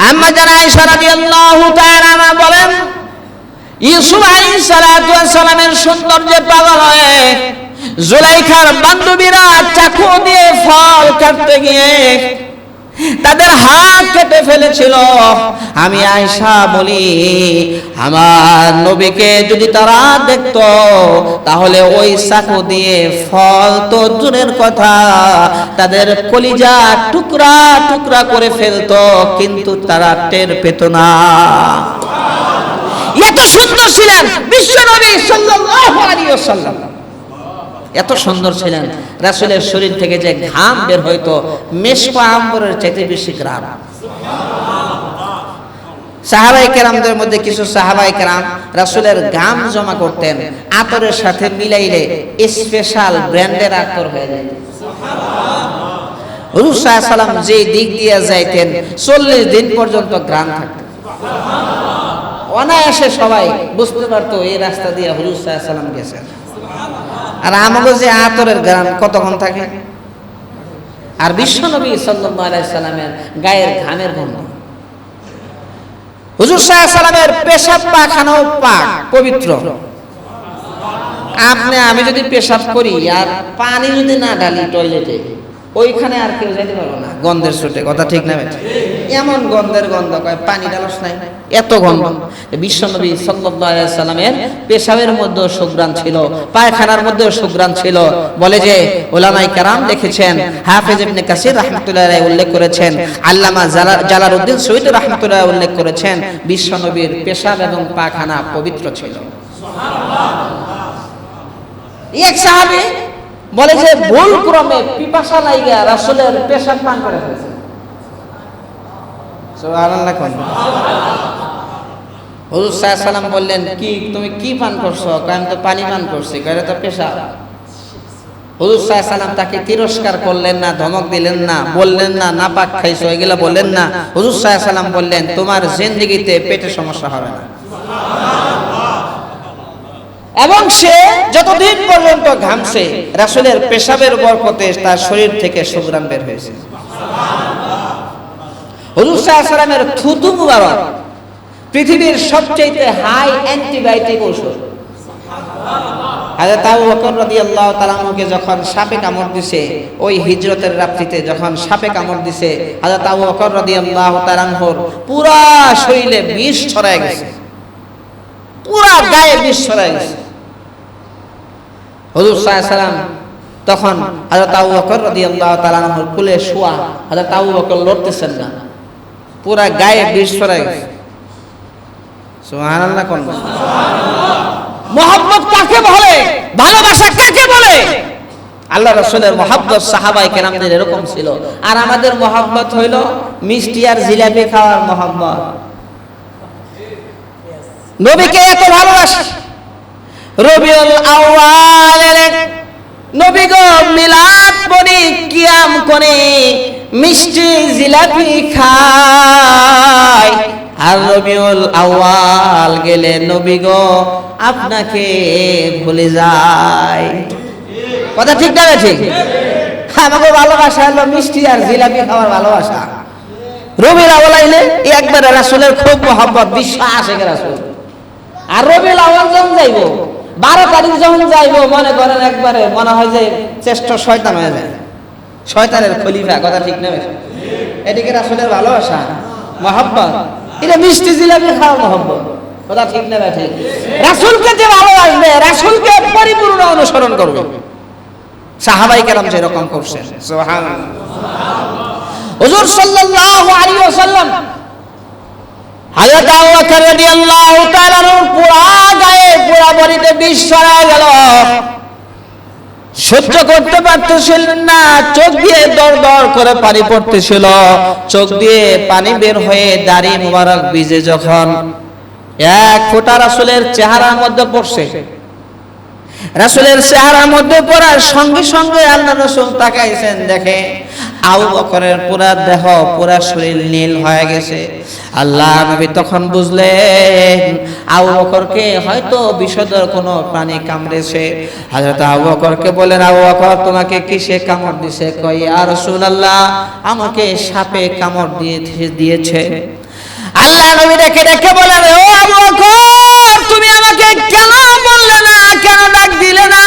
আম্মা জান আয়েশা রাদিয়াল্লাহু তাআলা আনহা বলেন, ইউসুফ আলাইহিস সালাতু ওয়াস সালামের সৌন্দর্যে পাগল হয়ে জুলাইখার বান্ধবীরা চাকু দিয়ে ফল কাটতে গিয়ে তাদের হাত কেটে ফেলেছিল। আমি আয়েশা বলি, আমার নবীকে যদি তারা দেখতো তাহলে ওই চাকু দিয়ে ফল তো দূরের কথা, তাদের কলিজা টুকরা টুকরা করে ফেলতো, কিন্তু তারা টের পেত না। এত সুন্দর ছিলেন বিশ্ব নবী সাল্লাল্লাহু আলাইহি ওয়াসাল্লাম, এত সুন্দর ছিলেন। রাসূলের শরীর থেকে যে ঘাম বের হইতো মেশকা আম্বরের চাইতে বেশি ঘ্রাণ। সাহাবায়ে কেরামদের মধ্যে কিছু সাহাবায়ে কেরাম রাসূলের ঘাম জমা করতেন, আতরের সাথে মিলাইলে স্পেশাল ব্র্যান্ডের আতর হয়ে যেত। রাসূল সাল্লাল্লাহু আলাইহি ওয়াসাল্লাম যে দিক দিয়ে যাইতেন 40 দিন পর্যন্ত ঘ্রাণ থাকত। অনায়াসে সবাই বুঝতে পারতো এই রাস্তা দিয়ে রাসূল সাল্লাল্লাহু আলাইহি ওয়াসাল্লাম গেছেন। আর আমাদের যে আতরের ঘ্রাণ কতক্ষণ থাকে, আর বিশ্ব নবী সাল্লাল্লাহু আলাইহি সাল্লামের গায়ের ঘামের গন্ধ হুজুর সাল্লাল্লাহু আলাইহি সাল্লামের পেশাব পায়খানাও পাক পবিত্র। আমি যদি পেশাব করি আর পানি যদি না ঢালি টয়লেটে, ওইখানে আর কেউ যেতে পারবো না, গন্ধের ছুটে। কথা ঠিক না? এমন গন্ধের গন্ধ, কয় পানি ঢালস নাই, এত গন্ধ। বিশ্বনবী সাল্লাল্লাহু আলাইহি সাল্লামের পেশাবের মধ্যে সুঘ্রাণ ছিল, পায়খানার মধ্যে সুঘ্রাণ ছিল। বলে যে উলামায়ে কেরাম লিখেছেন, হাফেজ ইবনে কাসির রাহমাতুল্লাহি আলাইহি উল্লেখ করেছেন, আল্লামা জালালউদ্দিন সৈয়দ রাহমাতুল্লাহি আলাইহি উল্লেখ করেছেন, বিশ্বনবীর পেশাব এবং পায়খানা পবিত্র ছিল। এক সাহাবী বলে যে ভুল ক্রমে পিপাসা লাগা রাসূলের পেশাব পান করে ফেলেছে। সুবহানাল্লাহ। হুজুর সাল্লাল্লাহু আলাইহি সাল্লাম বললেন, কি তুমি কি পান করছো? আমি তো পানি পান করছি। কইলে তো পেশাব। হুজুর সাল্লাল্লাহু আলাইহি সাল্লাম তাকে তিরস্কার করলেন না, ধমক দিলেন না, বললেন না নাপাক খাইছো, এগুলা বললেন না। হুজুর সাল্লাল্লাহু আলাইহি সাল্লাম বললেন, তোমার জিন্দেগিতে পেটে সমস্যা হবে না। এবং সে যতদিন পর্যন্ত ঘামছে, রাসূলের পেশাবের বরকতে তার শরীর থেকে সুঘ্রাণ বের হয়েছে। হুজুর সাল্লাল্লাহু আলাইহি সাল্লামের থুতু মুবারক পৃথিবীর সবচেয়ে হাই অ্যান্টিবায়োটিক ঔষধ। হযরত আবু বকর রাদিয়াল্লাহু তাআলা আনহুকে যখন সাপে কামড় দিছে, ওই হিজরতের রাত্রিতে যখন সাপে কামড় দিছে, হযরত আবু বকর রাদিয়াল্লাহু তাআলা আনহুর পুরা শরীরে বিষ ছড়ায় গেছে, পুরা গায়ে বিষ ছড়ায় গেছে। হুজুর সাল্লাল্লাহু আলাইহি সাল্লাম তখন হযরত আবু বকর রাদিয়াল্লাহু তাআলা আনহুর কোলে শোয়া, হযরত আবু বকর লড়তেছেন না, পুরা গায়ে বিষ ছড়ায় গেছে। সুবহানাল্লাহ। কোন মহব্বত কাকে বলে, ভালোবাসা কাকে বলে? আল্লাহ রাসূলের মহব্বত সাহাবায়ে কেরামদের এরকম ছিল। আর আমাদের মহব্বত হইল মিষ্টি আর জিলাপি খাওয়ার মহব্বত। নবীকে এত ভালোবাসা, রবিউল আউয়ালে নবী গো মিলাদ পড়ি, কিয়াম করে, মিষ্টি জিলাপি খায়। আর রবিউল আউয়াল গেলে নবী গো আপনাকে ভুলে যায়। কথা ঠিক না? ঠিক। আমাকে ভালোবাসা হলো মিষ্টি আর জিলাপি খাওয়ার ভালোবাসা। রবিউল আউয়াল আইলে একবার রাসূলের খুব মহব্বত, বিশ্বাস একে রাসূল। আর রবিউল আউয়াল যখন যাইবো, 12 তারিখ যখন যাইবো, মনে করেন একবারে মনে হয় যে শ্রেষ্ঠ শয়তান হয়ে যায়, শয়তানের খলিফা। কথা ঠিক না? এদিকে রাসূলের ভালোবাসা, মহব্বত, এটা মিষ্টি জিলাপি খাওয়ার মহব্বত। কথা ঠিক না? ঠিক। রাসূলকে যে ভালোবাসবে, রাসূলকে পরিপূর্ণ অনুসরণ করবে। সাহাবায়ে কেরাম যেরকম করছেন। সুবহানাল্লাহ। হুজুর সাল্লাল্লাহু আলাইহি ওয়াসাল্লাম হযরত আবু বকর রাদিয়াল্লাহু তাআলার পুরা গায়ে পুরা বডিতে বিষ ছড়ায় গেল, সহ্য করতে পারতেছিলেন না, চোখ দিয়ে দর দর করে পানি পড়তেছিল, চোখ দিয়ে পানি বের হয়ে দাড়ি মুবারক ভিজে যখন এক ফোঁটা রাসূলের চেহারার মধ্যে পড়ছে, রাসূলের চেহারার মধ্যে পড়ার সঙ্গে সঙ্গে আল্লাহ রাসূল তাকাইছেন, দেখে আবু বকরের পুরা দেহ পুরা শরীর নীল হয়ে গেছে। আল্লাহ নবী তখন বুঝলেন আবু বকরকে হয়তো বিষধর কোনো প্রাণী কামড়েছে। হযরত আবু বকরকে বলেন, আবু বকর তোমাকে কিসে কামড় দিয়েছে? কই ইয়া রাসূলুল্লাহ আমাকে সাপে কামড় দিয়েছে। আল্লাহ নবী দেখে দেখে বলেন, ও আবু বকর তুমি আমাকে কেন বললে না, কেন ডাক দিলে না?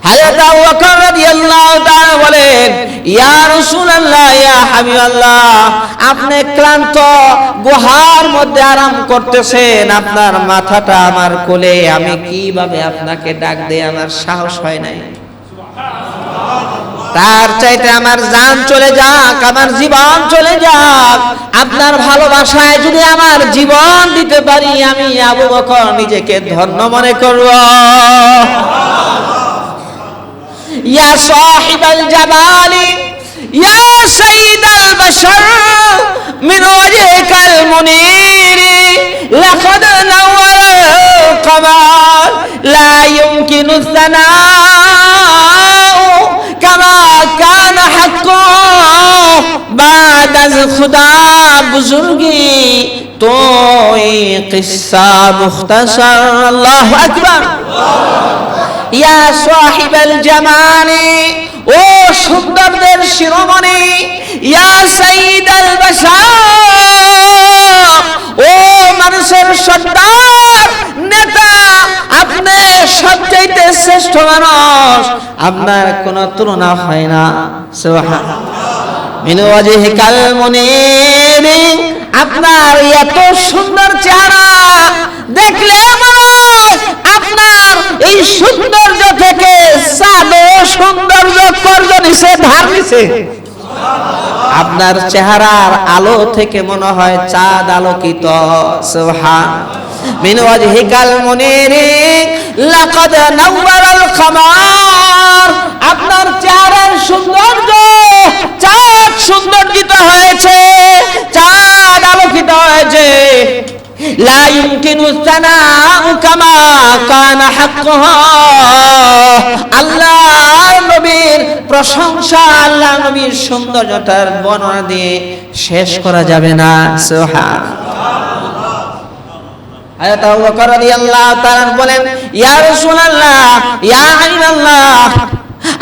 হযরত আবু বকর রাদিয়াল্লাহু তাআলা বলেন, ইয়া রাসূলুল্লাহ, ইয়া হাবিবাল্লাহ, আপনি ক্লান্ত গুহার মধ্যে আরাম করতেছেন, আপনার মাথাটা আমার কোলে, আমি কিভাবে আপনাকে ডাক দেই, আমার সাহস হয় নাই। তার চাইতে আমার জান চলে যাক, আমার জীবন চলে যাক, আপনার ভালোবাসায় যদি আমার জীবন দিতে পারি, আমি আবু বকর নিজেকে ধন্য মনে করব। ইয়া সাহিবাল জামালি ইয়া সাইয়্যিদাল বাশার মিন ওয়াজহিকাল মুনীর লাকাদ নাওয়াল কামাল লা ইউমকিনু সানাউ কামা কানা হাক্কু বাদ আজ খুদা বুজুর্গি তোই কিসসা মুখতাসার। আল্লাহু আকবার। ইয়া সাহিবাল জামানি, ও সুন্দরদের শিরোমণি, ইয়া সাইয়্যিদাল বাশার, সর্দার নেতা, আপনি সবচাইতে শ্রেষ্ঠ মানুষ, আপনার কোনো তুলনা হয় না। সুবহানাল্লাহ। মিন ওয়াজহিকাল মুনির, আপনার এত সুন্দর চেহারা দেখলে মনে হয় আপনার এই সৌন্দর্য থেকে চাঁদও সৌন্দর্য কর্য নিছে, ধার নিছে। আপনার চেহারার আলো থেকে মনে হয় চাঁদ আলোকিত। সুবহানাল্লাহ। মিন ওয়াজহিকাল মুনির লাকাদ নাওয়ারাল কামার, আপনার চেহারার সৌন্দর্য চাঁদ সৌন্দর্যিত হয়েছে, চাঁদ আলোকিত হয়েছে। লা ইউমকিনু সানাউ কামা কানা হাক্কুহা, আল্লাহ নবীর প্রশংসা, আল্লাহ নবীর সৌন্দর্যতার বর্ণনা দিয়ে শেষ করা যাবে না। সুবহানাল্লাহ। হযরত আবু বকর রাদিয়াল্লাহু তাআলা বলেন, ইয়া রাসূলুল্লাহ, ইয়া হাবিবাল্লাহ,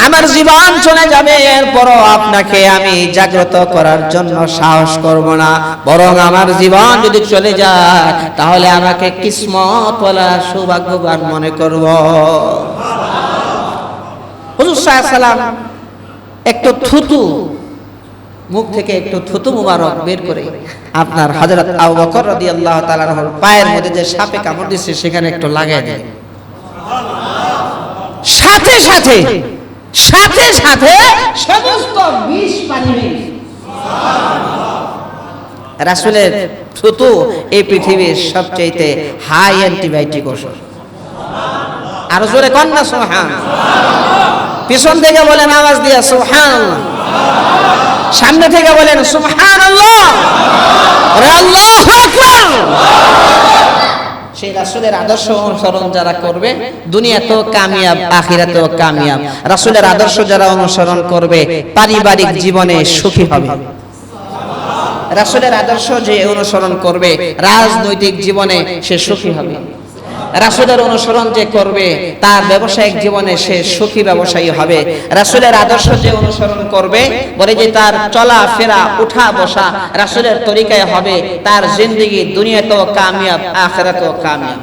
আমার জীবন চলে যাবে, এরপরও আপনাকে আমি জাগ্রত করার জন্য সাহস করব না, বরং আমার জীবন যদি চলে যায় তাহলে আমাকে কিসমতওয়ালা সৌভাগ্যবান মনে করব। হুজুর সাল্লাল্লাহু আলাইহি সাল্লাম একটু থুতু, মুখ থেকে একটু থুতু মুবারক বের করে আপনার হযরত আবু বকর রাদিয়াল্লাহু তাআলার পায়ের মধ্যে যে সাপে কামড় দিচ্ছে সেখানে একটু লাগায় দেন। সাথে সাথে সাথে সাথে সমস্ত বিষ পানি হয়ে গেছে। রাসূলের থুতু এই পৃথিবীর সবচেয়ে হাই অ্যান্টিবায়োটিক ওষুধ। আর জোরে কন্যা সুবহানাল্লাহ। পিছন থেকে বলেন আওয়াজ দিয়ে সুবহানাল্লাহ, সামনে থেকে বলেন সুবহানাল্লাহ, আল্লাহু আকবার। সেই রাসূলের আদর্শ অনুসরণ যারা করবে দুনিয়াতেও কামিয়াব, আখিরাতেও কামিয়াব। রাসূলের আদর্শ যারা অনুসরণ করবে পারিবারিক জীবনে সুখী হবে। রাসূলের আদর্শ যে অনুসরণ করবে রাজনৈতিক জীবনে সে সুখী হবে। রাসূলের অনুসরণ যে করবে তার ব্যবসায়িক জীবনে সে সুখী ব্যবসায়ী হবে। রাসূলের আদর্শ যে অনুসরণ করবে বলে যে তার চলা ফেরা উঠা বসা রাসূলের তরিকায় হবে, তার জিন্দেগি দুনিয়াতেও কামিয়াব, আখিরাতেও কামিয়াব।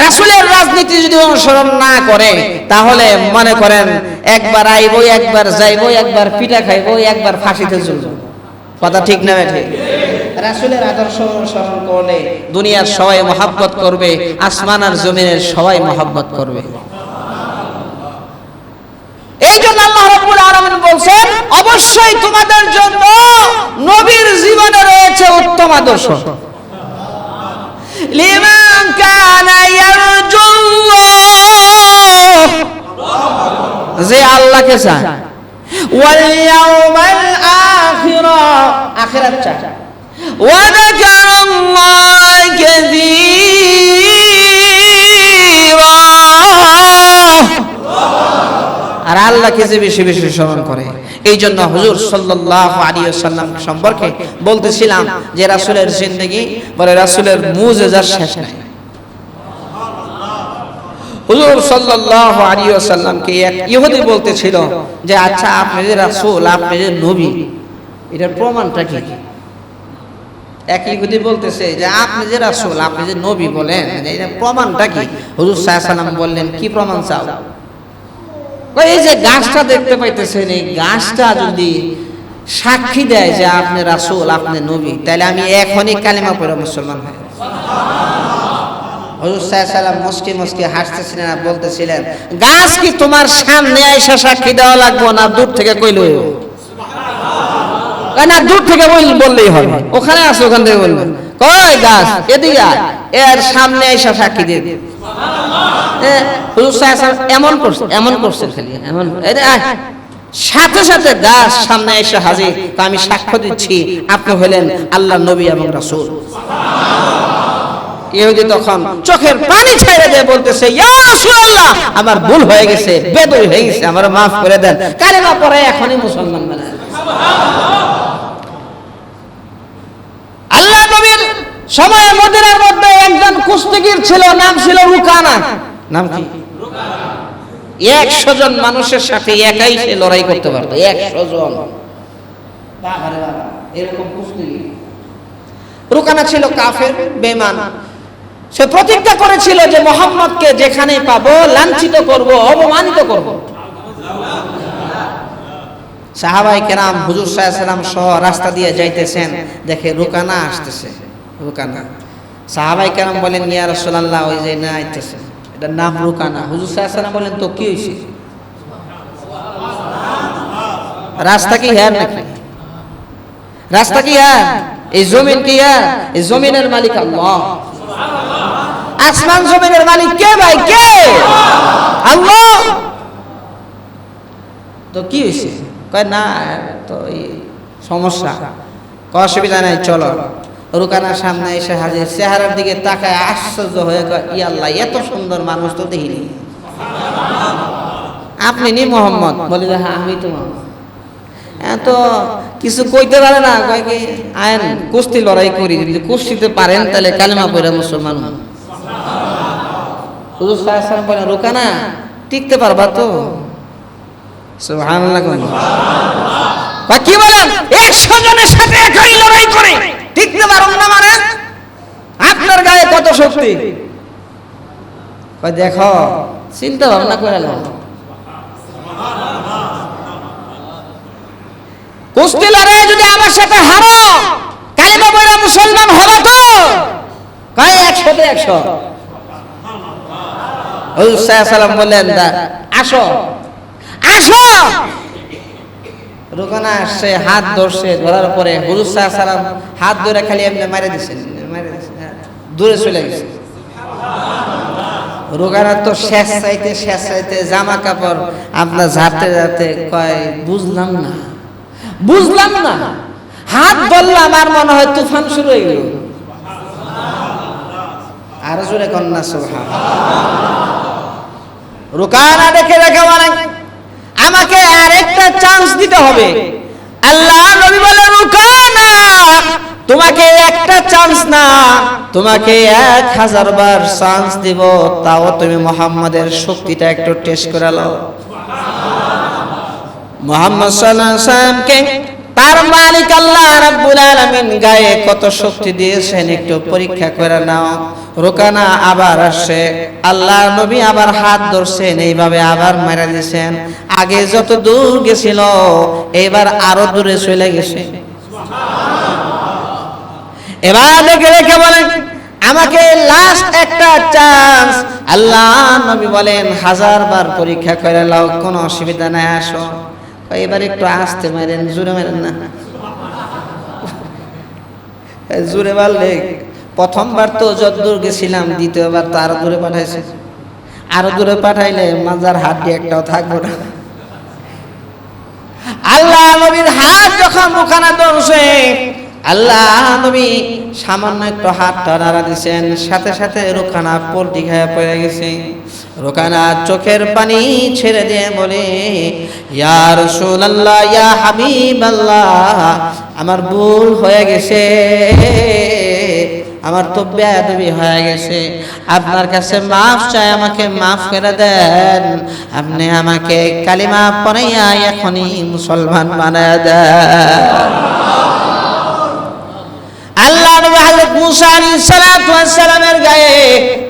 রাসূলের রাজনীতি যদি অনুসরণ না করে তাহলে মনে করেন একবার আইবো, একবার যাইবো, একবার পিঠা খাইবো, একবার ফাঁসিতে ঝুলবো। কথা ঠিক না ঠিক? রাসূলের আদর্শ অনুসরণ করলে দুনিয়ার সবাই মহব্বত করবে, আসমান আর জমিনের সবাই মহব্বত করবে। এই জন্য আল্লাহ রাব্বুল আলামিন বলছেন, অবশ্যই তোমাদের জন্য নবীর জীবনে রয়েছে উত্তম আদর্শ। লিমান কানা ইয়ারজুল্লাহ, যে আল্লাহকে চায়, ওয়াল ইয়াউমাল আখিরা, আখিরাত চায়, وذكر الله كثيرا, আর আল্লাহকে যে বেশি বেশি স্মরণ করে। এই জন্য হুজুর সাল্লাল্লাহু আলাইহি ওয়াসাল্লাম সম্পর্কে বলতেছিলাম যে রাসূলের জিন্দেগি বলে রাসূলের মুজিজার শেষ নাই। হুজুর সাল্লাল্লাহু আলাইহি ওয়াসাল্লামকে এক ইহুদি বলতেছিল যে আচ্ছা আপনি যে রাসূল, আপনি যে নবী, এটার প্রমাণটা কি? এক ইহুদি বলতেছে যে আপনি যে রাসূল, আপনি যে নবী বলেন, এর প্রমাণটা কি? হুজুর সাল্লাল্লাহু আলাইহি ওয়াসাল্লাম বললেন, কি প্রমাণ চাও? এই যে গাছটা দেখতে পাইতেছেন, এই গাছটা যদি সাক্ষী দেয় যে আপনি রাসূল, আপনি নবী, তাহলে আমি এখনই কালিমা পড়ে মুসলমান হই। হুজুর সাল্লাল্লাহু আলাইহি ওয়াসাল্লাম মুস্কি মুস্কি হাসতেছিলেন আর বলতেছিলেন, গাছ কি তোমার সামনে এসে সাক্ষী দেওয়া লাগবে না, দূর থেকে কইলো? না, দূর থেকে বললেই হবে, ওখানে আছে, ওখান থেকে বলবেন। কই গাছ এদিকে আয়, এর সামনে এসে সাক্ষী দিয়ে দিন। হুজুর সাল্লাল্লাহু আলাইহি ওয়াসাল্লাম এমন করছেন খালি এমন, সাথে সাথে গাছ সামনে এসে হাজির। তা আমি সাক্ষ্য দিচ্ছি আপনি হলেন আল্লাহর নবী এবং রাসূল। ইহুদি তখন চোখের পানি ছেড়ে দিয়ে বলতেছে, ইয়া রাসূলুল্লাহ, আমার ভুল হয়ে গেছে, বেদবি হয়ে গেছে, আমার মাফ করে দেন, কালেমা পড়ে এখনই মুসলমান বানান। আল্লাহ নবীর সময়ে মদিনার মধ্যে একজন কুস্তিগীর ছিল, নাম ছিল রুকানা। নাম কি? 100 জন মানুষের সাথে একাই সে লড়াই করতে পারতো, 100 জন। বাবারে বাবা, এরকম কুস্তিগীর। রুকানা ছিল কাফের, বেঈমান। সে প্রতিজ্ঞা করেছিল যে মুহাম্মদকে যেখানে পাবো লাঞ্ছিত করব, অপমানিত করব। সাহাবায়ে কেরাম হুজুর সাল্লাল্লাহু আলাইহি ওয়াসাল্লাম সহ রাস্তা দিয়ে যাইতেছেন, দেখে রুকানা আসতেছে। রুকানা, সাহাবায়ে কেরাম বলেন, ইয়া রাসূলুল্লাহ, ওই যে না আইতেছে, এটার নাম রুকানা। হুজুর সাল্লাল্লাহু আলাইহি ওয়াসাল্লাম বলেন, তো কি হইছে? রাস্তা কি হ্যাঁ নাকি? রাস্তা কি হ্যাঁ? এই জমিন কি হ্যাঁ? এই জমিনের মালিক আল্লাহ। আসমান জমিনের মালিক কে ভাই? কে? আল্লাহ। তো কি হয়েছে? কয় না, তো এই সমস্যা। কয় অসুবিধা নাই, চলো। রুকানার সামনে এসে হাজির, চেহারার দিকে তাকায় আশ্চর্য হয়ে কয়, ই আল্লাহ, এত সুন্দর মানুষ তো দেখিনি। আপনি নি মোহাম্মদ? বলে যে হ্যাঁ, আমি তো মোহাম্মদ। এত কিছু কইতে পারে না, কয় কি আইন কুস্তি লড়াই করি, যদি কুস্তিতে পারেন তাহলে কালেমা পড়ে মুসলমান হন। হুজুর সাল্লাল্লাহু আলাইহি ওয়াসাল্লাম বলেন, রুকানা টিকতে পারবা তো? সুবহানাল্লাহ। কয় কি বলেন? 100 জনের সাথে একাই লড়াই করে টিকতে পারুন না মানে? আপনার গায়ে কত শক্তি। কয় দেখো, চিন্তা ভাবনা করে নাও, কুস্তি লড়াই যদি আমার সাথে হারো, কালেমা পড়ে মুসলমান হবে তো? কয় 100-তে 100। হুজুর সাল্লাল্লাহু আলাইহি ওয়াসাল্লাম বললেন, আসো আসো। রুকানা আসছে, হাত ধরছে, ধরার পরে হুজুর সাল্লাল্লাহু আলাইহি ওয়াসাল্লাম হাত ধরে খালি এমনি মারে দিয়েছেন, দূরে চলে গেছে। রুকানা তো শেষ চাইতে জামা কাপড় আপনার ঝাড়তে ঝাড়তে কয়, বুঝলাম না, হাত ধরলাম আর মনে হয় তুফান শুরু হয়ে গেল। আর জোরে কন্যা সুবহানাল্লাহ। রুকানা দেখে মানে আমাকে আরেকটা চান্স দিতে হবে। আল্লাহ নবী বলে, রুকানা, তোমাকে একটা চান্স না, তোমাকে 1000 বার চান্স দিব, তাও তুমি মুহাম্মাদের শক্তিটা একটু টেস্ট করে নাও। মুহাম্মদ সাল্লাল্লাহু আলাইহি ওয়াসাল্লামকে তার মালিক আল্লাহ রাব্বুল আলামিন গায়ে কত শক্তি দিয়েছেন একটু পরীক্ষা করে নাও। রুকানা আবার আসছে, আল্লাহ নবী আবার হাত ধরছেন, এইভাবে আবার মেরে দিয়েছেন। আগে যত দূর গেছিল এবার আরো দূরে চলে গেছে। এবার দেখে বলেন, আমাকে লাস্ট একটা চান্স। আল্লাহ নবী বলেন, 1000 বার পরীক্ষা করে নাও, কোনো অসুবিধা নাই, আসো। এবার একটু আস্তে মারেন, জোরে মারেন না। জোরে মারলে, প্রথমবার তো যতদূর গেছিলাম, দ্বিতীয়বার তো আরো দূরে পাঠাইছে। আরো দূরে পাঠাইলে মাজার হাড্ডি একটাও থাকবো না। আল্লাহ নবীর হাত যখন রুকানা ধরছে, আল্লাহ নবী সামান্য একটু হাতটা নাড়া দিয়েছেন, সাথে সাথে রুকানা পল্টি খায় পড়ে গেছে। রুকানা চোখের পানি ছেড়ে দিয়ে বলে, ইয়া রাসূলুল্লাহ, ইয়া হাবিবাল্লাহ, আমার ভুল হয়ে গেছে, আমার তো বেয়াদবি হয়ে গেছে, আপনার কাছে মাফ চাই, আমাকে মাফ করে দেন, আপনি আমাকে কালিমা পড়াইয়া এখনই মুসলমান বানায় দেন। আল্লাহ নবী হযরত মুসা আলাইহিস সালাতু ওয়াস সালামের গায়ে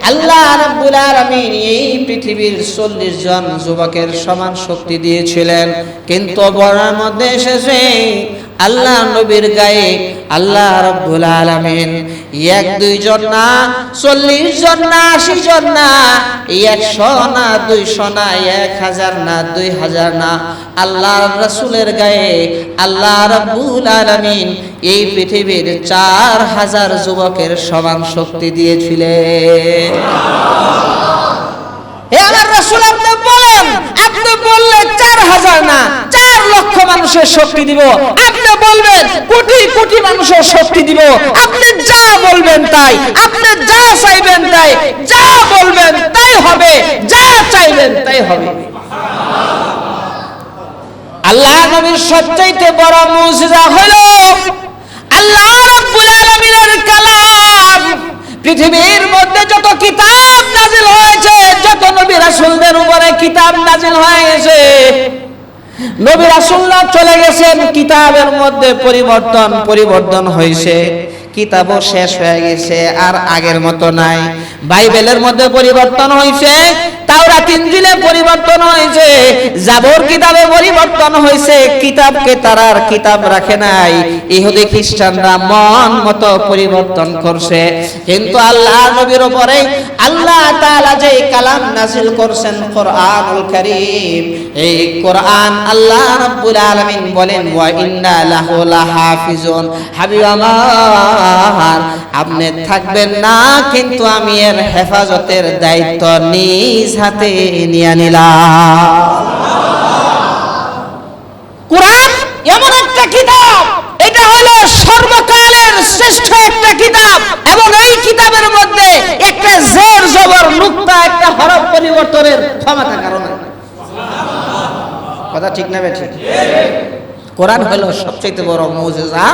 আল্লাহ রাব্বুল আলামিন এই পৃথিবীর 40 জন যুবকের সমান শক্তি দিয়েছিলেন, কিন্তু বর্ণনার মধ্যে এসেছে আল্লাহ নবীর গায়ে আল্লাহ রাব্বুল আলামিন 1-2 জন না, 40 জন না, 80 জন না, 100 না, 200 না, 1000 না, 2000 না, আল্লাহর রাসূলের গায়ে আল্লাহ রাব্বুল আলামিন এই পৃথিবীর 4000 যুবকের সমান শক্তি দিয়েছিলেন। হে আমার রাসূল, আপনি বলেন, আপনি বললে 4000 না 4 লক্ষ মানুষের শক্তি দিব, আপনি বলবেন কোটি কোটি মানুষের শক্তি দিব, আপনি যা বলবেন তাই, আপনি যা চাইবেন তাই, যা বলবেন তাই হবে, যা চাইবেন তাই হবে। আল্লাহ নবীর সবচেয়ে বড় মুজিজা হলো আল্লাহ রাব্বুল আলামিনের কালাম। পৃথিবীর মধ্যে যত কিতাব নাজিল হয়েছে, যত নবী রাসূলদের উপরে কিতাব নাজিল হয়ে গেছে, নবী রাসূলরা চলে গেছেন, কিতাবের মধ্যে পরিবর্তন হয়েছে, কিতাবও শেষ হয়ে গেছে, আর আগের মতো নাই। বাইবেলের মধ্যে পরিবর্তন হয়েছে, তাওরাত ইনজিলে পরিবর্তন হয়েছে, জাবর কিতাবে পরিবর্তন হয়েছে। কিতাবকে তারা আর কিতাব রাখে নাই, ইহুদি খ্রিস্টানরা মন মতো পরিবর্তন করছে। কিন্তু আল্লাহ নবীর উপরে আল্লাহ তাআলা যে কালাম নাযিল করছেন কোরআনুল কারীম, এই কোরআন আল্লাহ রাব্বুল আলামিন বলেন ওয়া ইন্না লাহু লাহাফিজুন। হাবিব আমার, আপনি থাকবেন না, কিন্তু আমি এর হেফাজতের দায়িত্ব নিজ হাতে নিয়ে নিলাম। কোরআন এমন একটা কিতাব, এটা হলো সর্বকালের শ্রেষ্ঠ একটা কিতাব, এবং এই কিতাবের মধ্যে একটা জের জবর নুক্তা একটা হরফ পরিবর্তনের ক্ষমতা কারণ। কথা ঠিক না বেঠিক? কোরআন হলো সবচেয়ে বড় মুজিজা।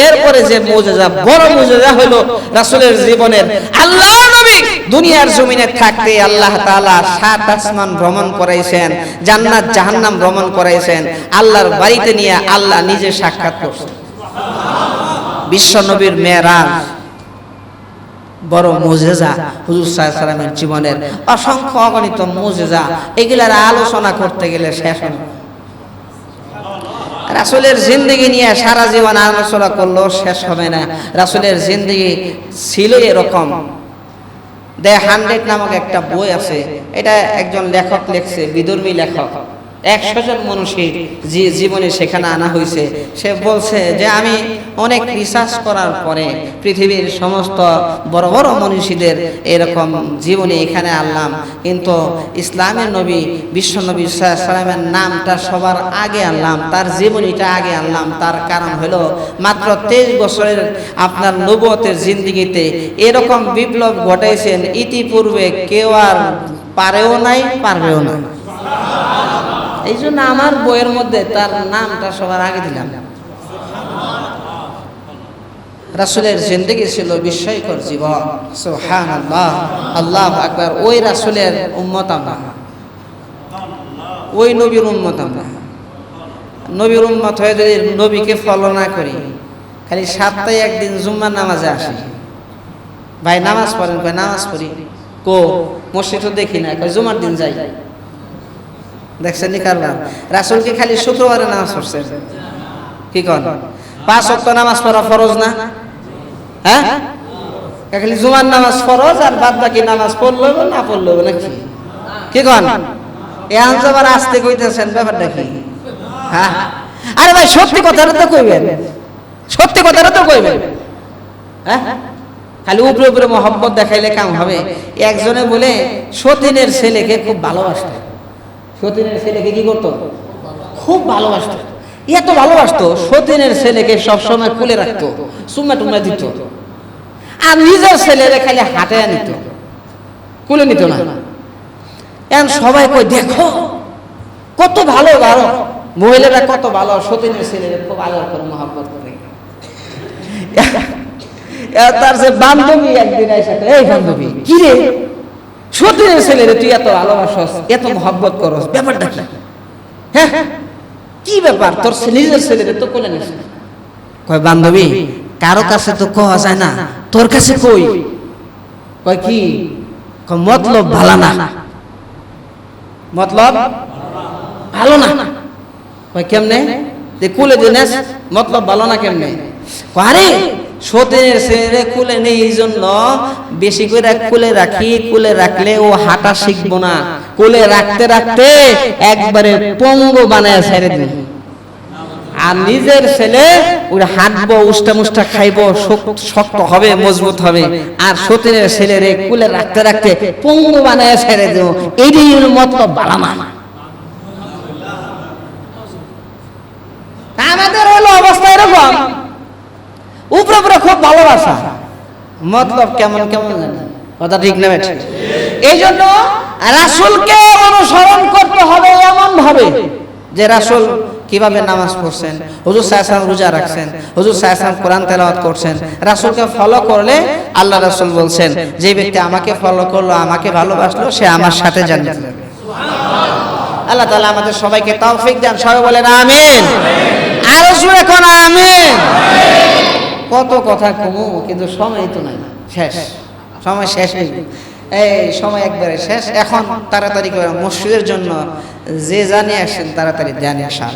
এরপরে যে মুজিজা, বড় মুজিজা হলো রাসূলের জীবনের। আল্লাহ নবী দুনিয়ার জমিনে থাকতে আল্লাহ তাআলা 7 আসমান ভ্রমণ করাইছেন, জান্নাত জাহান্নাম ভ্রমণ করাইছেন, আল্লাহর বাড়িতে নিয়ে আল্লাহ নিজে সাক্ষাৎ করছেন। বিশ্ব নবীর মেরাজ বড় মুজিজা। হুজুর সাল্লাল্লাহু আলাইহি ওয়াসাল্লামের জীবনের অসংখ্য অগণিত মুজিজা, এগুলার আলোচনা করতে গেলে শেষ হবে না। রাসূলের জিন্দেগি নিয়ে সারা জীবন আলোচনা করলেও শেষ হবে না। রাসূলের জিন্দেগি ছিল এরকম। দ্য 100 নামক একটা বই আছে, এটা একজন লেখক লিখছে, বিধর্মী লেখক। 100 জন মানুষের জীবনে সেখানে আনা হয়েছে। সে বলছে যে আমি অনেক রিসার্চ করার পরে পৃথিবীর সমস্ত বড় বড় মনীষীদের এরকম জীবনে এখানে আনলাম, কিন্তু ইসলামের নবী বিশ্ব নবী সাল্লাল্লাহু আলাইহি ওয়াসাল্লামের নামটা সবার আগে আনলাম, তার জীবনীটা আগে আনলাম। তার কারণ হলো মাত্র 23 বছরের আপনার নবুয়তের জিন্দেগিতে এরকম বিপ্লব ঘটাইছেন, ইতিপূর্বে কেউ আর পারেও নাই, পারবেও না। এই জন্য আমার বইয়ের মধ্যে তার নামটা সবার আগে দিলাম। রাসূলের জিন্দেগি ছিল বিস্ময়কর জীবন। সুবহানাল্লাহ, আল্লাহু আকবার। ওই রাসূলের উম্মত আমরা, ওই নবীর উম্মত আমরা। নবীর উম্মত হয়ে যদি নবীকে ফলো না করি, খালি সপ্তাহে একদিন জুম্মার নামাজে আসি, ভাই নামাজ পড়েন, ভাই নামাজ পড়ি, কো মসজিদও দেখি না, জুমার দিন যাই। দেখছেন নি কারবার? রাসূলকে খালি শুক্রবারে নামাজ পড়ছেন, কি কন? 5 ওয়াক্ত নামাজ পড়া ফরজ না? হ্যাঁ, খালি জুমার নামাজ ফরজ, আর বাদ বাকি নামাজ পড়লো না পড়লো নাকি, কি কন? এখন আবার আসতে কইতেছেন, ব্যাপারটা কি? হ্যাঁ, আরে ভাই সত্যি কথাটা তো কইবেন, সত্যি কথাটা তো কইবেন। হ্যাঁ, খালি উপরে উপরে মহব্বত দেখাইলে কাম হবে? একজনে বলে সতীনের ছেলেকে খুব ভালোবাসত। সতীনের ছেলেকে কি করতো? খুব ভালোবাসতো। এত ভালোবাসতো, সতীনের ছেলেকে সবসময় কুলে রাখতো, চুম্মা টুম্মা দিত, আর নিজের ছেলেরে খালি হাতে নিত, কুলে নিত না। এখন সবাই কই দেখো কত ভালো, ভালো মহিলারা কত ভালো, সতীনের ছেলেরে খুব আদর করে মহব্বত করে। তার যে বান্ধবী একদিন এসে, এই বান্ধবী কি রে, সতীনের ছেলেরে তুই এত ভালোবাসস, এত মহব্বত করস, ব্যাপারটা কি? হ্যাঁ, কি ব্যাপার? তোর নিজের ছেলেরে তো কোলে নিস। কয় বান্ধবী কারো কাছে তো কওয়া যায় না, তোর কাছে কই। কয় কি? কয় মতলব ভালো না। মতলব ভালো না? কয় কেমনে? যে কুলে দিনেস, মতলব ভালো না কেমনে? আরে সতীনের ছেলে কুলে নেই, এই জন্য বেশি করে কুলে রাখি, কুলে রাখলে ও হাঁটা শিখবো না, কুলে রাখতে রাখতে একবারে পঙ্গু বানায় ছেড়ে দিন। আর নিজের ছেলে ওই হাঁটবো, উষ্টা মুষ্টা খাইবো, শক্ত হবে, মজবুত হবে। আর সতীনের ছেলেরে কুলে রাখতে রাখতে পঙ্গু বানায় ছেড়ে দেব, এইটাই হলো মতলব ভালো না। আমাদের হলো অবস্থা এরকম, উপরে উপরে খুব ভালোবাসা, মতলব কেমন কেমন জানেন। কথা ঠিক না বেঠিক? এই জন্য রাসূলকে অনুসরণ করতে হবে এমন ভাবে যে রাসূল কিভাবে নামাজ পড়ছেন, হুজুর সাল্লাল্লাহু আলাইহি ওয়াসাল্লাম রোজা রাখছেন, হুজুর সাল্লাল্লাহু আলাইহি ওয়াসাল্লাম কোরআন তেলাওয়াত করছেন। রাসূলকে ফলো করলে আল্লাহ রাসূল বলছেন, যে ব্যক্তি আমাকে ফলো করলো, আমাকে ভালোবাসলো, সে আমার সাথে জান্নাতে যাবে। সুবহানাল্লাহ। আল্লাহ তাআলা আমাদের সবাইকে তৌফিক দেন। সবাই বলেন আমিন। আরো জোরে কোন আমিন। কত কথা কমু, কিন্তু সময় তো নাই, শেষ, সময় শেষ হয়ে গেল। এই সময় একবারে শেষ। এখন তাড়াতাড়ি করে মসজিদের জন্য যে জানিয়ে আসেন তাড়াতাড়ি জানিয়ে আসা।